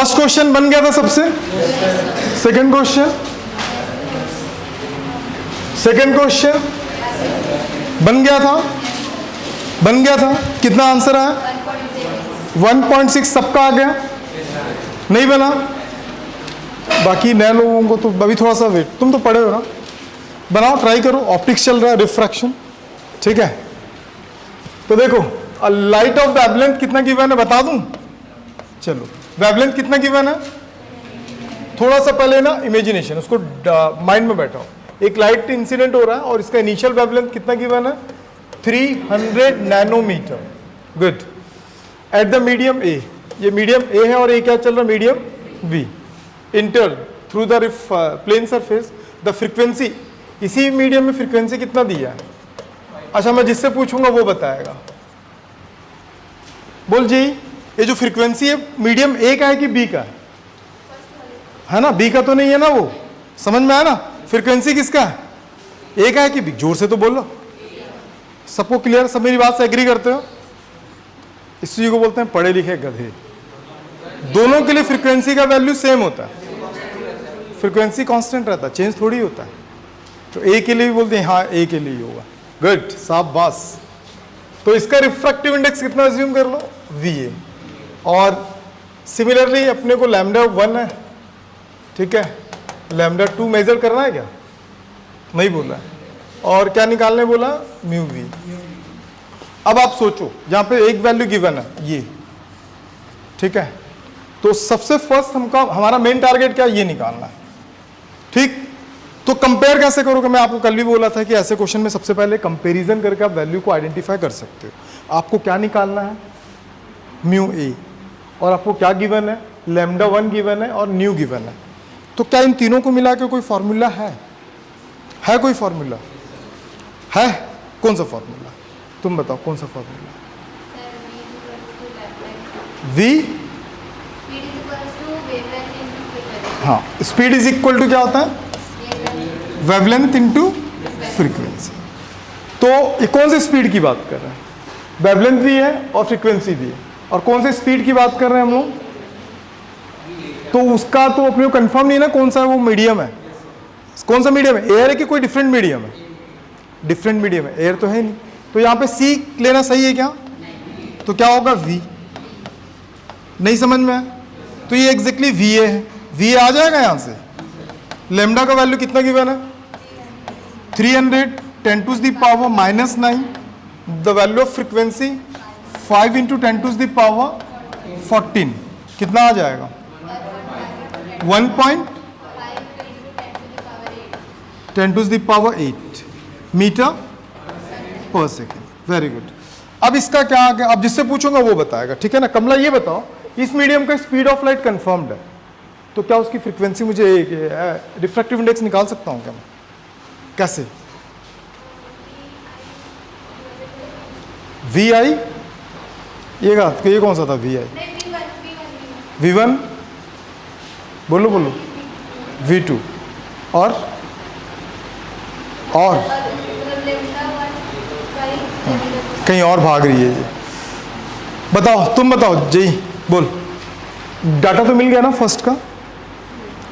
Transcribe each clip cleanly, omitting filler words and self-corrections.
First question बन गया था सबसे? सेकंड क्वेश्चन बन गया था। कितना आंसर आया? 1.6 सबका आ गया? नहीं बना? बाकी नए लोगों को तो अभी थोड़ा सा वेट, तुम तो पढ़े हो ना, बनाओ, ट्राई करो। ऑप्टिक्स चल रहा है, रिफ्रैक्शन, ठीक है। तो देखो लाइट ऑफ वेवलेंथ कितना गिवन है बता दूं? चलो, वेवलेंथ कितना गिवन है? थोड़ा सा पहले ना इमेजिनेशन, उसको माइंड में बैठाओ। एक लाइट इंसिडेंट हो रहा है और इसका इनिशियल वेवलेंथ कितना गिवन है? 300 nanometre. Good. At the medium a, ये मीडियम ए है और ये क्या चल रहा है? Medium b. Enter through the plane surface the frequency, इसी मीडियम में फ्रीक्वेंसी कितना दिया है? अच्छा, मैं जिससे पूछूंगा वो बताएगा। बोल जी, ये जो फ्रीक्वेंसी है मीडियम ए का है कि बी का है ना? बी का तो नहीं है ना, वो समझ में आया ना? फ्रीक्वेंसी किसका है? ए का है कि बी? जोर से तो बोलो, सबको क्लियर? सब मेरी बात से एग्री करते हो? इस चीज को बोलते हैं पढ़े लिखे गधे। दोनों के लिए फ्रीक्वेंसी का वैल्यू सेम होता है, फ्रीक्वेंसी कांस्टेंट रहता है, चेंज थोड़ी होता है। तो ए के लिए भी बोलते हैं हाँ ए के लिए ही होगा। गुड, शाबाश। तो इसका रिफ्रैक्टिव इंडेक्स कितना अज्यूम कर लो? VA। और सिमिलरली अपने को लैम्डा 1 है, ठीक है, लैम्डा 2 मेजर करना है क्या? नहीं बोला। और क्या निकालने बोला? Mu V। अब आप सोचो, जहां पे एक वैल्यू गिवन है ये, ठीक है, तो सबसे फर्स्ट हमारा मेन टारगेट क्या है? ये निकालना है, ठीक। तो कंपेयर कैसे करोगे? मैं आपको कल भी बोला था कि ऐसे क्वेश्चन में सबसे पहले कंपैरिजन करके आप वैल्यू को आइडेंटिफाई कर सकते हो। आपको क्या निकालना है? Mu A। और आपको क्या गिवन है? लैम्डा 1 गिवन है और न्यू गिवन है। तो क्या इन तीनों को मिला के कोई फॉर्मूला है? कोई फॉर्मूला है? कौन सा फॉर्मूला? तुम बताओ कौन सा फॉर्मूला? V, हाँ, स्पीड इज इक्वल टू क्या होता है? Wavelength into frequency. तो ये कौन सी स्पीड की बात कर रहे हैं? वेवलेंथ भी है और फ्रीक्वेंसी भी है। और कौन सी स्पीड की बात कर रहे हैं हम लोग? तो उसका तो अपने को कंफर्म नहीं है ना कौन सा वो मीडियम है। कौन सा मीडियम है? एयर है कि कोई डिफरेंट मीडियम है? डिफरेंट मीडियम है, एयर तो है नहीं। तो यहाँ पे C लेना सही है क्या? तो क्या होगा? V। नहीं समझ में आया? तो ये एग्जैक्टली VA है। VA आ जाएगा यहाँ से। लेमडा का वैल्यू कितना गिवन है? 300 10 to the power -9। The value of frequency 5 × 10 to the power 14। कितना आ जाएगा? 1.10 to the power 8 मीटर पर सेकेंड। Very good. अब इसका क्या आ गया? अब जिससे पूछूंगा वो बताएगा, ठीक है ना। कमला ये बताओ, इस मीडियम का स्पीड ऑफ लाइट कंफर्म्ड है, तो क्या उसकी फ्रीक्वेंसी मुझे रिफ्रैक्टिव इंडेक्स निकाल सकता हूँ क्या मैं? कैसे? VI, ये कौन सा था? VI, V1, बोलो V2 और कहीं और भाग रही है ये। बताओ, तुम बताओ जी, बोल। डाटा तो मिल गया ना? फर्स्ट का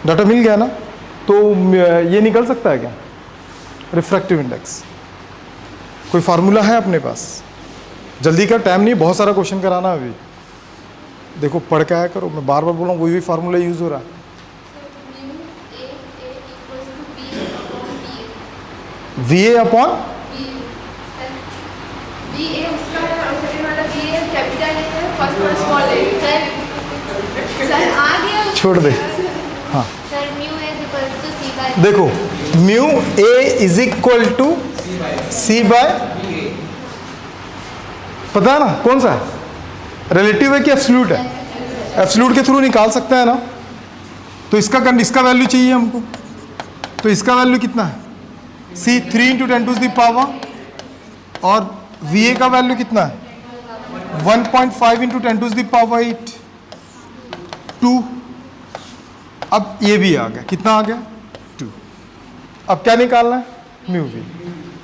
डाटा मिल गया ना? तो ये निकल सकता है क्या रिफ्रैक्टिव इंडेक्स? कोई फार्मूला है अपने पास? जल्दी का टाइम नहीं, बहुत सारा क्वेश्चन कराना अभी। देखो पढ़ के आया करो, मैं बार बार बोल रहा हूँ, वही फार्मूला यूज हो रहा है। VA अपॉन छोड़ दे। हाँ देखो, mu A is equal to C by, पता है ना कौन सा है? रिलेटिव है कि एब्सोल्यूट है? एब्सोल्यूट के थ्रू निकाल सकते हैं ना। तो इसका वैल्यू चाहिए हमको। तो इसका वैल्यू कितना है? C 3 × 10 to the power, और VA का वैल्यू कितना है? 1.5 × 10 to the power 8 2। अब ये भी आ गया, कितना आ गया? 2। अब क्या निकालना है? Mu V।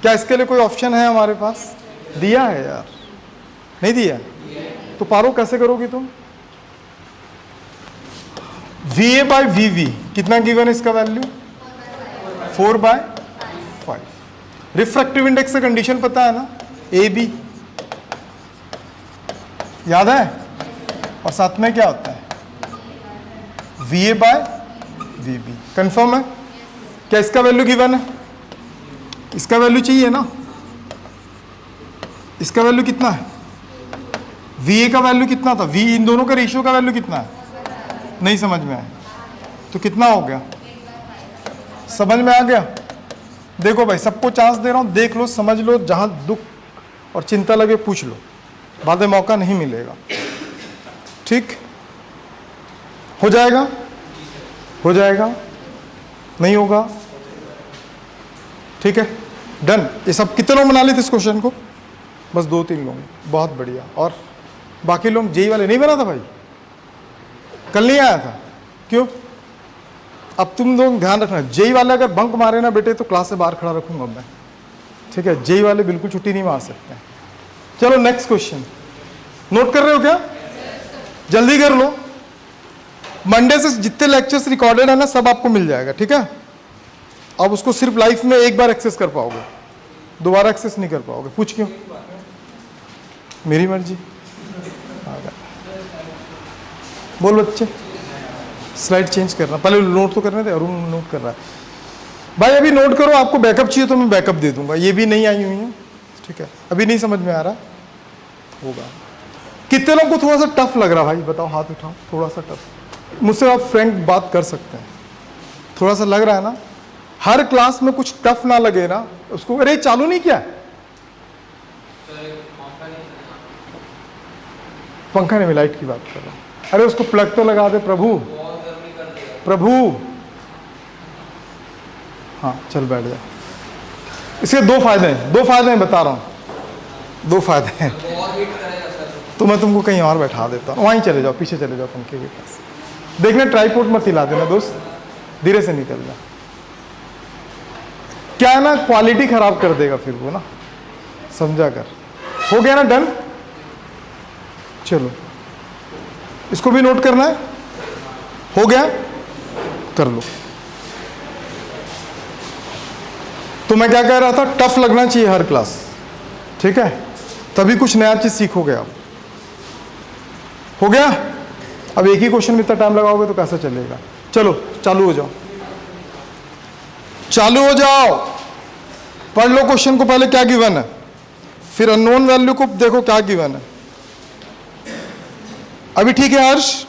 क्या इसके लिए कोई ऑप्शन है हमारे पास? दिया है यार, नहीं दिया? तो पारो कैसे करोगी तुम? VA बाय VV कितना गिवन है इसका वैल्यू? 4/5। रिफ्रैक्टिव इंडेक्स का कंडीशन पता है ना, AB, याद है? और साथ में क्या होता है? VA bye VB। कंफर्म है? क्या इसका वैल्यू गिवन है? इसका वैल्यू चाहिए ना? इसका वैल्यू कितना है? VA का वैल्यू कितना था? V इन दोनों का रेशियो का वैल्यू कितना है? नहीं समझ में आया तो कितना हो गया? समझ में आ गया? देखो भाई, सबको चांस दे रहा हूं, देख लो, समझ लो, जहां दुख और चिंता लगे पूछ लो, बाद में मौका नहीं मिलेगा। ठीक हो जाएगा? हो जाएगा? नहीं होगा? ठीक है, डन। ये सब कितने लोग बना लेते इस क्वेश्चन को? बस 2-3 लोग, बहुत बढ़िया। और बाकी लोग जेई वाले नहीं बना था भाई, कल नहीं आया था, क्यों? अब तुम लोग ध्यान रखना, जेई वाले अगर बंक मारे ना बेटे तो क्लास से बाहर खड़ा रखूंगा मैं, ठीक है? जेई वाले बिल्कुल छुट्टी नहीं मार सकते हैं। चलो नेक्स्ट क्वेश्चन, नोट कर रहे हो क्या? जल्दी कर लो, मंडे से जितने लेक्चर्स रिकॉर्डेड है ना सब आपको मिल जाएगा, ठीक है? अब उसको सिर्फ लाइफ में एक बार एक्सेस कर पाओगे, दोबारा एक्सेस नहीं कर पाओगे। पूछ क्यों? मेरी मर्जी। बोल बच्चे, स्लाइड चेंज करना, पहले नोट तो करने दे। अरुण नोट कर रहा है भाई, अभी नोट करो। आपको बैकअप चाहिए तो मैं बैकअप दे दूंगा, ये भी नहीं आई हुई है, ठीक है? अभी नहीं समझ में आ रहा होगा। कितने लोगों को थोड़ा सा टफ लग रहा भाई? बताओ, हाथ उठाओ। थोड़ा सा टफ, मुझसे आप फ्रैंक बात कर सकते हैं। थोड़ा सा लग रहा है ना? हर क्लास में कुछ टफ ना लगे ना उसको। अरे चालू नहीं किया? पंखा नहीं, मैं लाइट की बात कर रहा हूँ। अरे उसको प्लग तो लगा दे प्रभु, प्रभु। हाँ चल बैठ जा। इसके 2 फायदे हैं, 2 फायदे हैं बता रहा हूँ, 2 फायदे हैं। तो मैं तुमको कहीं और बैठा देता हूँ, वहीं चले जाओ, पीछे चले जाओ पंखे के पास। देखना ट्राइपॉड मत हिला देना दोस्त, धीरे से निकल जा। क्या है ना, क्वालिटी खराब कर देगा फिर वो ना, समझा कर। हो गया ना? डन। चलो इसको भी नोट करना है। हो गया? कर लो। तो मैं क्या कह रहा था, टफ लगना चाहिए हर क्लास, ठीक है? तभी कुछ नया चीज सीखोगे आप। हो गया? अब एक ही क्वेश्चन में इतना टाइम लगाओगे तो कैसे चलेगा? चलो चालू हो जाओ, चालू हो जाओ, पढ़ लो क्वेश्चन को। पहले क्या गिवन है, फिर अननोन वैल्यू को देखो क्या गिवन है। अभी ठीक है हर्ष?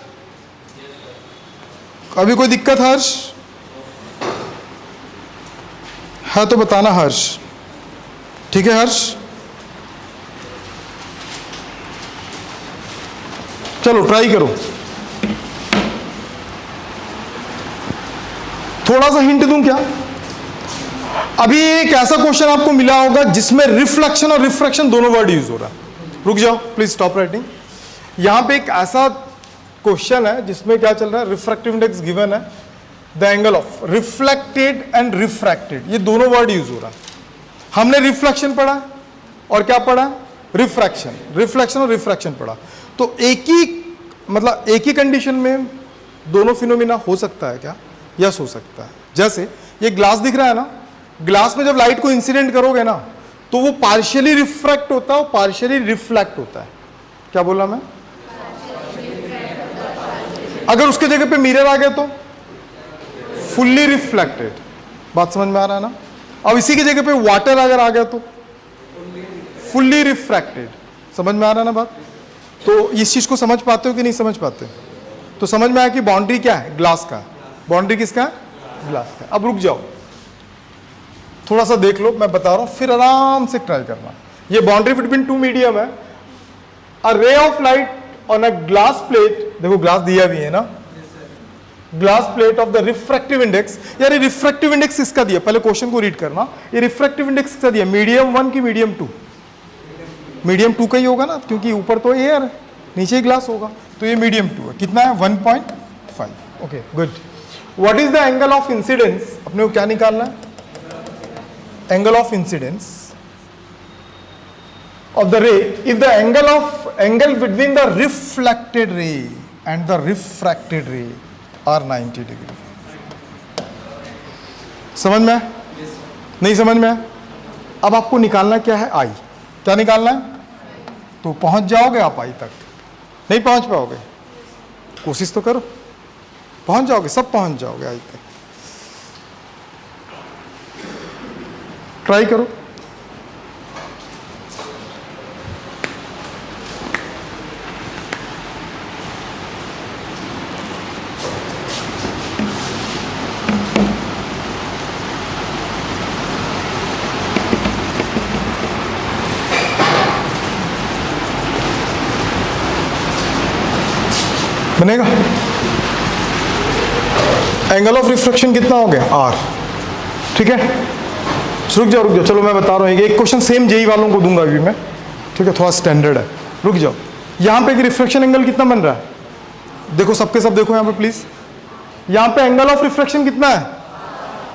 अभी कोई दिक्कत हर्ष है तो बताना हर्ष, ठीक है हर्ष? चलो ट्राई करो। थोड़ा सा हिंट दूं क्या? अभी एक ऐसा क्वेश्चन आपको मिला होगा जिसमें रिफ्लेक्शन और रिफ्रैक्शन दोनों वर्ड यूज हो रहा है। रुक जाओ प्लीज, स्टॉप राइटिंग। यहां पे एक ऐसा क्वेश्चन है जिसमें क्या चल रहा है, रिफ्रैक्टिव इंडेक्स गिवन है, the angle of reflected and refracted, ये दोनों वर्ड यूज हो रहा है। हमने रिफ्लेक्शन पढ़ा और क्या पढ़ा? रिफ्रैक्शन। रिफ्लेक्शन और रिफ्रैक्शन पढ़ा। तो एक ही मतलब एक ही कंडीशन में दोनों फिनोमिना हो सकता है क्या? यस हो सकता है। जैसे ये ग्लास दिख रहा है ना, ग्लास में जब लाइट को इंसिडेंट करोगे ना तो वो पार्शियली रिफ्रैक्ट होता है और पार्शियली रिफ्लेक्ट होता है। क्या बोला मैं? अगर उसके जगह पे मिरर आ गया तो फुल्ली रिफ्लेक्टेड। बात समझ में आ रहा है ना? अब इसी की जगह पे वाटर अगर आ गया तो फुल्ली रिफ्रैक्टेड। समझ में आ रहा है ना बात? तो इस चीज को समझ पाते हो कि नहीं समझ पाते? तो समझ में आया कि बाउंड्री क्या है? ग्लास का। बाउंड्री किसका है? ग्लास का। अब रुक जाओ, थोड़ा सा देख लो, मैं बता रहा हूं, फिर आराम से ट्राई करना। ये बाउंड्री बिटवीन 2 मीडियम है। A ray of light on a glass plate, देखो ग्लास दिया भी है ना, glass plate of the refractive index. यार ये रिफ्रैक्टिव इंडेक्स किसका दिया? पहले क्वेश्चन को रीड करना। ये रिफ्रैक्टिव इंडेक्स किसका दिया? मीडियम 1 की मीडियम 2? मीडियम 2 का ही होगा ना, क्योंकि ऊपर तो एयर है, नीचे ही ग्लास होगा, तो ये मीडियम 2 है। कितना है? 1.5। Okay good. What is the angle of incidence? अपने को क्या निकालना है? Angle of incidence of the ray if the angle between the reflected ray and the refracted ray are 90 degree. समझ में आया? नहीं समझ में आया? अब आपको निकालना क्या है? आई। क्या निकालना है? तो पहुंच जाओगे आप आई तक? नहीं पहुंच पाओगे? कोशिश तो करो, पहुंच जाओगे, सब पहुंच जाओगे आई तक। ट्राई करो। बनेगा? एंगल ऑफ रिफ्रैक्शन कितना हो गया? आर। ठीक है, रुक जाओ, चलो मैं बता रहा हूँ। एक क्वेश्चन सेम जेई वालों को दूंगा अभी मैं, ठीक है, थोड़ा स्टैंडर्ड है। रुक जाओ, यहाँ पे एक रिफ्रैक्शन एंगल कितना बन रहा है? देखो सबके सब देखो यहाँ पे प्लीज। यहाँ पे एंगल ऑफ रिफ्रैक्शन कितना है?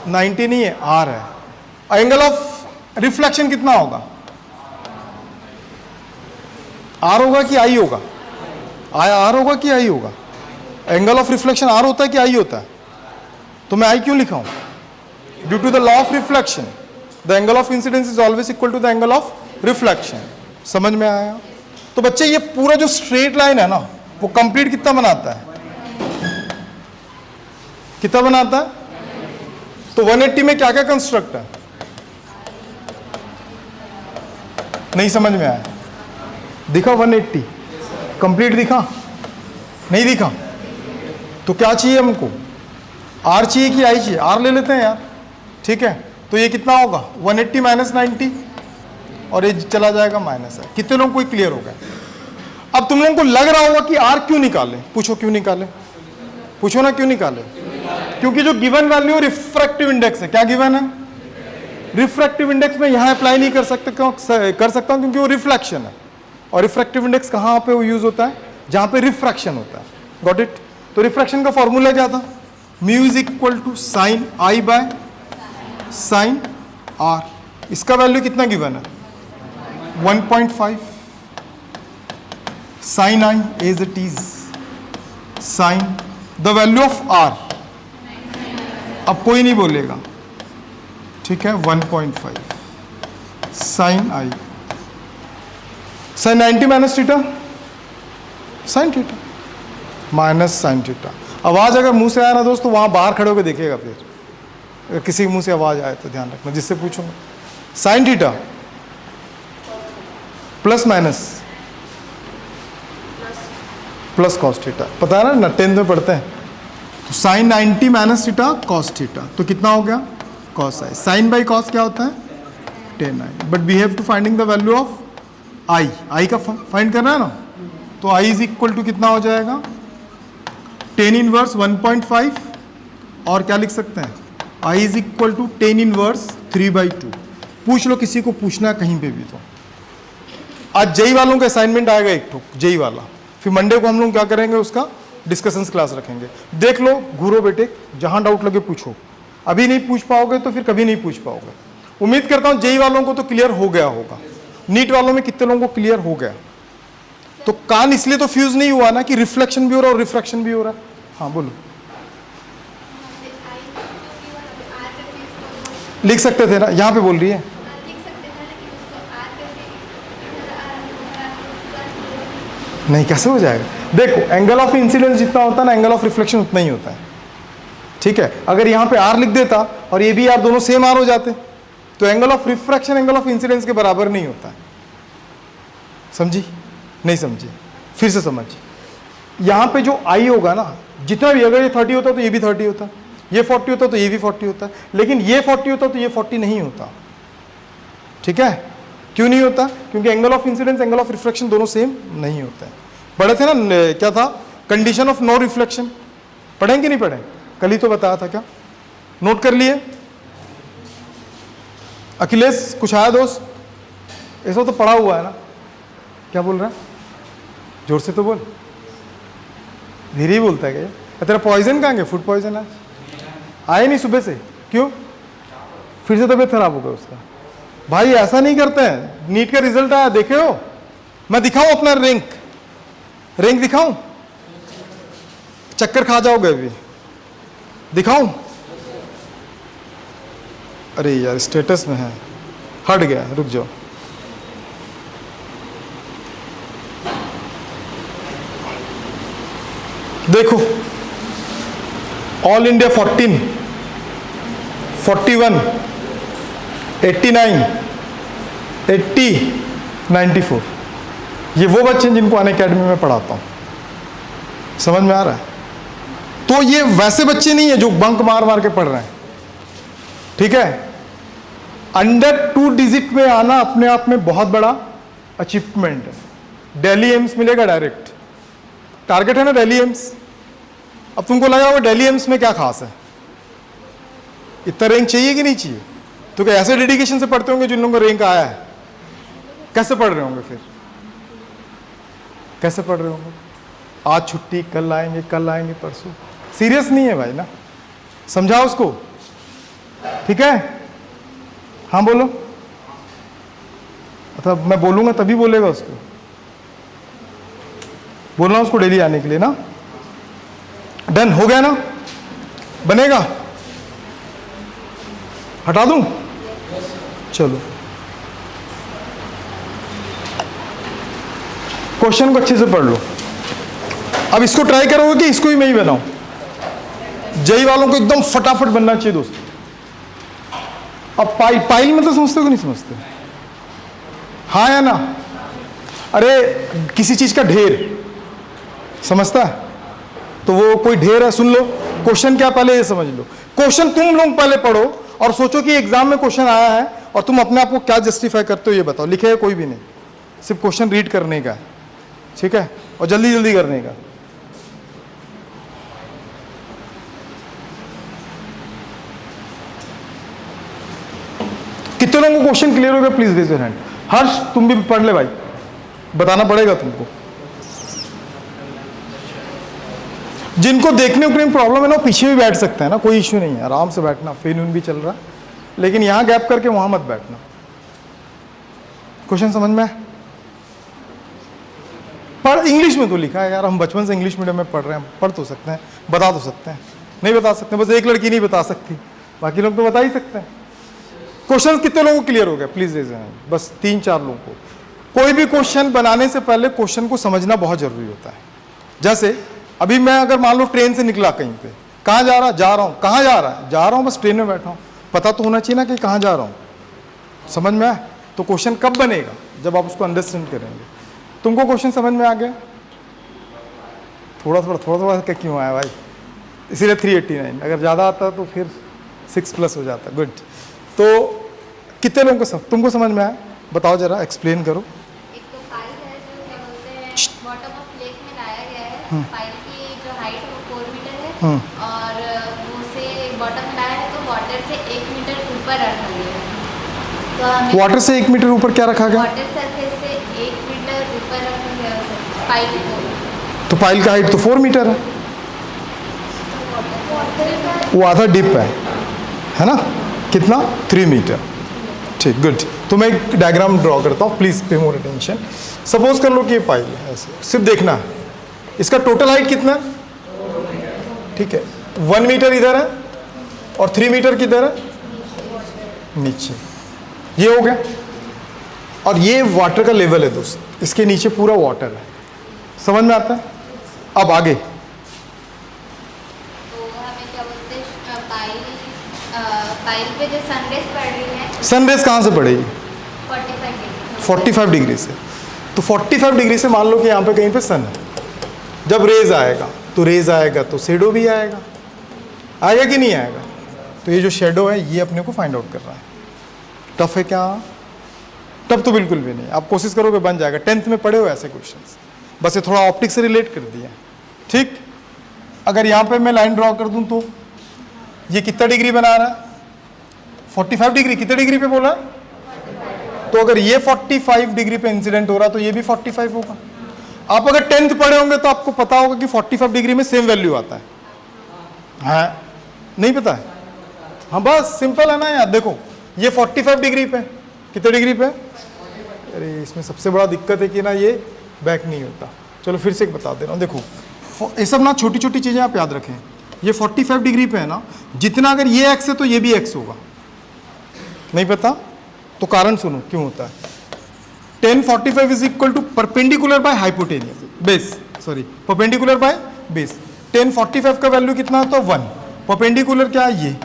90 नहीं है, आर है। एंगल ऑफ रिफ्लेक्शन कितना होगा? आर होगा कि आई होगा? आर होगा कि आई होगा? एंगल ऑफ रिफ्लेक्शन आर होता है कि आई होता है? तो मैं आई क्यों लिखा हूं? Due to the law of reflection the angle of incidence is always equal to the angle of reflection. समझ में आया? तो बच्चे ये पूरा जो स्ट्रेट लाइन है ना, वो कंप्लीट कितना बनाता है? कितना बनाता है? तो 180 में क्या क्या कंस्ट्रक्ट है? नहीं समझ में आया? दिखा 180 कंप्लीट? दिखा? नहीं दिखा? तो क्या चाहिए हमको? आर चाहिए कि आई चाहिए? आर ले लेते हैं यार, ठीक है। तो ये कितना होगा? 180 माइनस 90, और ये चला जाएगा माइनस है। कितने लोगों को क्लियर हो गया? अब तुम लोगों को लग रहा होगा कि आर क्यों निकाले? पूछो क्यों निकाले? पूछो ना क्यों निकाले? क्योंकि जो गिवन वैल्यू रिफ्रैक्टिव इंडेक्स है, क्या गिवन है? रिफ्रैक्टिव इंडेक्स में यहां अप्लाई नहीं कर सकते, क्यों कर सकता हूं? क्योंकि वो रिफ्लेक्शन है, और रिफ्रैक्टिव इंडेक्स कहां पे वो यूज होता है? जहां पे रिफ्रैक्शन होता है। Got it? तो रिफ्रैक्शन का फॉर्मूला क्या था? Mu is equal to sine I by sine are. इसका वैल्यू कितना गिवन है? 1.5 sine I as it is sine the value of R. अब कोई नहीं बोलेगा, ठीक है। 1.5 sine I, sine 90 minus theta, sine theta minus sine theta. आवाज अगर मुंह से आया ना दोस्तों, वहां बाहर खड़े होकर देखिएगा। फिर अगर किसी के मुंह से आवाज आए तो ध्यान रखना, जिससे पूछूंगा। Sine theta plus minus plus cos theta, पता है ना 10th में पढ़ते हैं। तो sine 90 minus theta cos theta, तो कितना हो गया? Cos I. Sine by cos क्या होता है? Tan I. But we have to finding the value of I. I का फाइंड करना है ना, तो आई इज इक्वल टू कितना हो जाएगा? टेन इनवर्स 1.5, और क्या लिख सकते हैं? I is equal to tan inverse 3/2। पूछ लो, किसी को पूछना है कहीं पे भी। तो आज जेई वालों का असाइनमेंट आएगा एक तो जेई वाला, फिर मंडे को हम लोग क्या करेंगे, उसका डिस्कशंस क्लास रखेंगे। देख लो, घूरो बेटे, जहां डाउट लगे पूछो। अभी नहीं पूछ पाओगे तो फिर कभी नहीं पूछ पाओगे। उम्मीद करता हूं जेई वालों को तो क्लियर हो गया होगा। नीट वालों में कितने लोगों को क्लियर हो गया? तो कान इसलिए तो फ्यूज नहीं हुआ ना कि रिफ्लेक्शन भी हो रहा है और रिफ्रैक्शन भी हो रहा है। हाँ बोलो। लिख सकते थे ना, यहां पे बोल रही है। नहीं, कैसे हो जाएगा? देखो, एंगल ऑफ इंसिडेंस जितना होता है ना, एंगल ऑफ रिफ्लेक्शन उतना ही होता है, ठीक है। अगर यहां पे आर लिख देता और ये भी आर, दोनों सेम आर हो जाते, तो angle of refraction angle of incidence के बराबर नहीं होता है। समझी? नहीं समझी? फिर से समझ। यहां पे जो आई होगा ना, जितना भी, अगर ये 30 होता तो ये भी 30 होता, ये 40 होता तो ये भी 40 होता, लेकिन ये 40 होता तो ये 40 नहीं होता, ठीक है। क्यों नहीं होता? क्योंकि angle of incidence angle of reflection दोनों सेम नहीं होता है। पढ़े थे ना, क्या था? Condition of no reflection. पढ़ें कि नहीं पढ़े? कल ही तो बताया था। क्या नोट कर लिए? अखिलेश कुछ आया दोस्त? ऐसा तो पढ़ा हुआ है ना। क्या बोल रहा है? जोर से तो बोल। धीरे ही बोलता है क्या? तेरा पॉइजन कहाँ गया? फूड पॉइजन आज आए नहीं सुबह से? क्यों? फिर से तबीयत खराब हो गया उसका? भाई ऐसा नहीं करते हैं। नीट का रिजल्ट आया, देखे हो? मैं दिखाऊं अपना रैंक दिखाऊं? चक्कर खा जाओगे अभी। दिखाऊं? अरे यार स्टेटस में है, हट गया, रुक जाओ। देखो ऑल इंडिया 14, 41, 89, 80, 94, ये वो बच्चे हैं जिनको अनअकैडमी में पढ़ाता हूं। समझ में आ रहा है? तो ये वैसे बच्चे नहीं है जो बंक मार मार के पढ़ रहे हैं, ठीक है? अंडर 2 डिजिट में आना अपने आप में बहुत बड़ा अचीवमेंट है। दिल्ली एम्स मिलेगा डायरेक्ट, टारगेट है ना दिल्ली एम्स। अब तुमको लगा होगा दिल्ली एम्स में क्या खास है, इतना रैंक चाहिए कि नहीं चाहिए? तो क्या ऐसे डेडिकेशन से पढ़ते होंगे जिन लोगों को रैंक आया है? कैसे पढ़ रहे होंगे फिर? कैसे पढ़ रहे होंगे? आज छुट्टी, कल आएंगे, कल आएंगे, परसों। सीरियस नहीं है भाई ना, समझाओ उसको, ठीक है? हाँ बोलो, मतलब मैं बोलूंगा तभी बोलेगा उसको, बोलना उसको डेली आने के लिए ना। डन हो गया ना? बनेगा? हटा दूं? चलो क्वेश्चन को अच्छे से पढ़ लो। अब इसको ट्राई करोगे कि इसको ही मैं ही बनाऊं? जेई वालों को एकदम फटाफट बनना चाहिए दोस्तों। अब पाइल में तो समझते हो कि नहीं समझते? हाँ या ना? अरे किसी चीज का ढेर समझता है? तो वो कोई ढेर है, सुन लो। क्वेश्चन क्या पहले ये समझ लो। क्वेश्चन तुम लोग पहले पढ़ो और सोचो कि एग्जाम में क्वेश्चन आया है और तुम अपने आप को क्या जस्टिफाई करते हो ये बताओ। लिखे है कोई भी नहीं, सिर्फ क्वेश्चन रीड करने का है, ठीक है? और जल्दी जल्दी करने का। कितने लोगों को क्वेश्चन क्लियर हो गया? Please raise your hand. Harsh तुम भी पढ़ ले भाई, बताना पड़ेगा तुमको। जिनको देखने उकने में प्रॉब्लम है ना, वो पीछे भी बैठ सकते हैं ना, कोई इश्यू नहीं है, आराम से बैठना। फेन भी चल रहा है, लेकिन यहां गैप करके वहां मत बैठना। क्वेश्चन समझ में? पढ़, इंग्लिश में तो लिखा है यार, हम बचपन से इंग्लिश मीडियम में पढ़ रहे हैं, पढ़ तो सकते हैं, बता तो सकते हैं। नहीं बता सकते, बस एक लड़की नहीं बता सकती, बाकी लोग तो बता ही सकते हैं। क्वेश्चन कितने लोगों को क्लियर हो गया? Please raise your hand. बस 3-4 लोगों को। कोई भी क्वेश्चन बनाने से पहले क्वेश्चन को समझना बहुत जरूरी होता है। जैसे अभी मैं अगर मान लो ट्रेन से निकला कहीं पे, कहाँ जा रहा? जा रहा हूँ। कहाँ जा रहा है? जा रहा हूँ, बस ट्रेन में बैठा हूँ। पता तो होना चाहिए ना कि कहाँ जा रहा हूँ। समझ में आया? तो क्वेश्चन कब बनेगा? जब आप उसको अंडरस्टैंड करेंगे। तुमको क्वेश्चन समझ में आ गया? थोड़ा थोड़ा क्या क्यों आया भाई? इसीलिए 389। अगर ज़्यादा आता तो फिर 6+ हो जाता। गुड। तो कितने लोगों को तुमको समझ में आया? बताओ जरा, एक्सप्लेन करो। एक तो फाइल है जो क्या बोलते हैं बॉटम ऑफ लेक में लाया गया है। फाइल की जो हाइट है वो 4 मीटर है और वो से बॉटम में लाया है तो वाटर से 1 मीटर ऊपर रखा गया है। तो हमें वाटर से 1 मीटर ऊपर क्या रखा गया? वाटर सरफेस से 1 मीटर ऊपर रखा गया है फाइल को। तो फाइल का हाइट तो 4 मीटर है, वो आधा डिप है ना? कितना? 3 मीटर। ठीक, गुड। तो मैं एक डायग्राम ड्रॉ करता हूँ, please pay more attention. Suppose कर लो कि ये पाइल है, ऐसे सिर्फ देखना है। इसका टोटल हाइट कितना है? ठीक है, 1 मीटर इधर है और 3 मीटर किधर है? नीचे। ये हो गया। और ये वाटर का लेवल है दोस्त, इसके नीचे पूरा वाटर है। समझ में आता है? अब आगे फाइल पे जो सनरेज पड़ रही है, सनरेज कहाँ से पड़ेगी? 45 डिग्री से। तो 45 डिग्री से मान लो कि यहाँ पे कहीं पे सन है। जब रेज आएगा तो रेज आएगा तो शेडो भी आएगा, आएगा कि नहीं आएगा? तो ये जो शेडो है ये अपने को फाइंड आउट कर रहा है। टफ है क्या? टफ तो बिल्कुल भी नहीं, आप कोशिश करोगे बन जाएगा। 10th में पढ़े हो ऐसे क्वेश्चंस, बस ये थोड़ा ऑप्टिक से रिलेट कर दिया। ठीक, अगर यहाँ पे मैं लाइन ड्रॉ कर दूँ तो ये कितना डिग्री बना रहा है? 45 डिग्री। कितने डिग्री पे बोला? तो अगर ये 45 डिग्री पे इंसिडेंट हो रहा तो ये भी 45 होगा। आप अगर 10th पढ़े होंगे तो आपको पता होगा कि 45 डिग्री में सेम वैल्यू आता है। हाँ, नहीं पता है? हाँ, बस सिंपल है ना यार। देखो ये 45 डिग्री पे, कितने डिग्री पे? अरे इसमें सबसे बड़ा दिक्कत है कि ना ये बैक नहीं होता। चलो फिर से एक बता दे रहा हूँ। देखो ये सब ना छोटी छोटी चीज़ें आप याद रखें। ये 45 डिग्री पे है ना, जितना अगर ये एक्स है तो ये भी एक्स होगा। नहीं पता तो कारण सुनो क्यों होता है। tan 45 is equal to perpendicular by hypotenuse base, sorry perpendicular by base. tan 45 का वैल्यू कितना है तो 1, परपेंडिकुलर क्या है ये,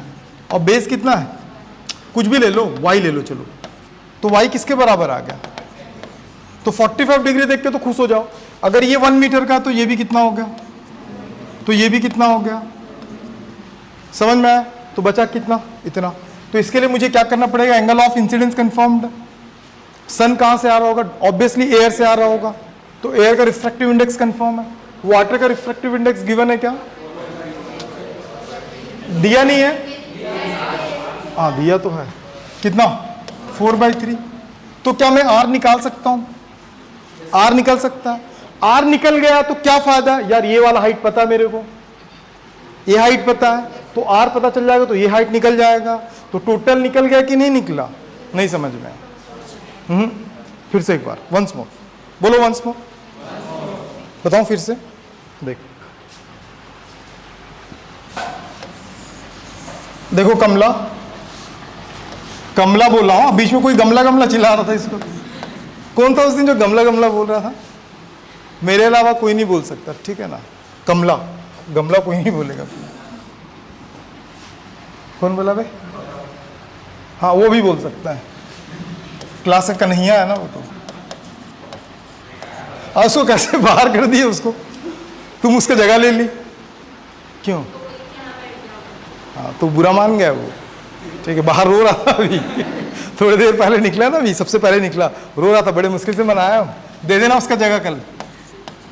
और बेस कितना है, कुछ भी ले लो, y ले लो चलो, तो y किसके बराबर आ गया, तो 45 डिग्री देख के तो खुश हो जाओ। अगर ये 1 मीटर का तो ये भी कितना हो गया, तो ये भी कितना हो गया, समझ में आया। तो बचा कितना, इतना। तो इसके लिए मुझे क्या करना पड़ेगा, एंगल ऑफ इंसिडेंस कंफर्म्ड। सन कहां से आ रहा होगा, ऑब्वियसली एयर से आ रहा होगा, तो एयर का रिफ्रैक्टिव इंडेक्स कंफर्म है। वाटर का रिफ्रैक्टिव इंडेक्स गिवन है क्या, दिया नहीं है, हाँ दिया तो है, कितना 4/3। तो क्या मैं आर निकाल सकता हूं, आर निकल सकता है। आर निकल गया तो क्या फायदा यार, ये वाला हाइट पता है मेरे को, ये हाइट पता है, तो आर पता चल जाएगा तो ये हाइट निकल जाएगा। तो टोटल निकल गया कि नहीं निकला, नहीं समझ में। फिर से एक बार, वंस मोर बोलो, वंस मोर बताऊं फिर से, देख देखो कमला, कमला बोल रहा हूं, बीच में कोई गमला गमला चिल्ला रहा था, इसको कौन था उस दिन जो गमला गमला बोल रहा था, मेरे अलावा कोई नहीं बोल सकता, ठीक है ना। कमला, गमला कोई नहीं बोलेगा। कौन बोला भाई, हाँ वो भी बोल सकता है, क्लास का कन्हैया है ना वो तो। और उसको कैसे बाहर कर दिए उसको, तुम उसका जगह ले ली क्यों, हाँ तो बुरा मान गया वो, ठीक है। बाहर रो रहा था अभी थोड़ी देर पहले निकला ना, अभी सबसे पहले निकला, रो रहा था, बड़े मुश्किल से मनाया। दे देना उसका जगह कल,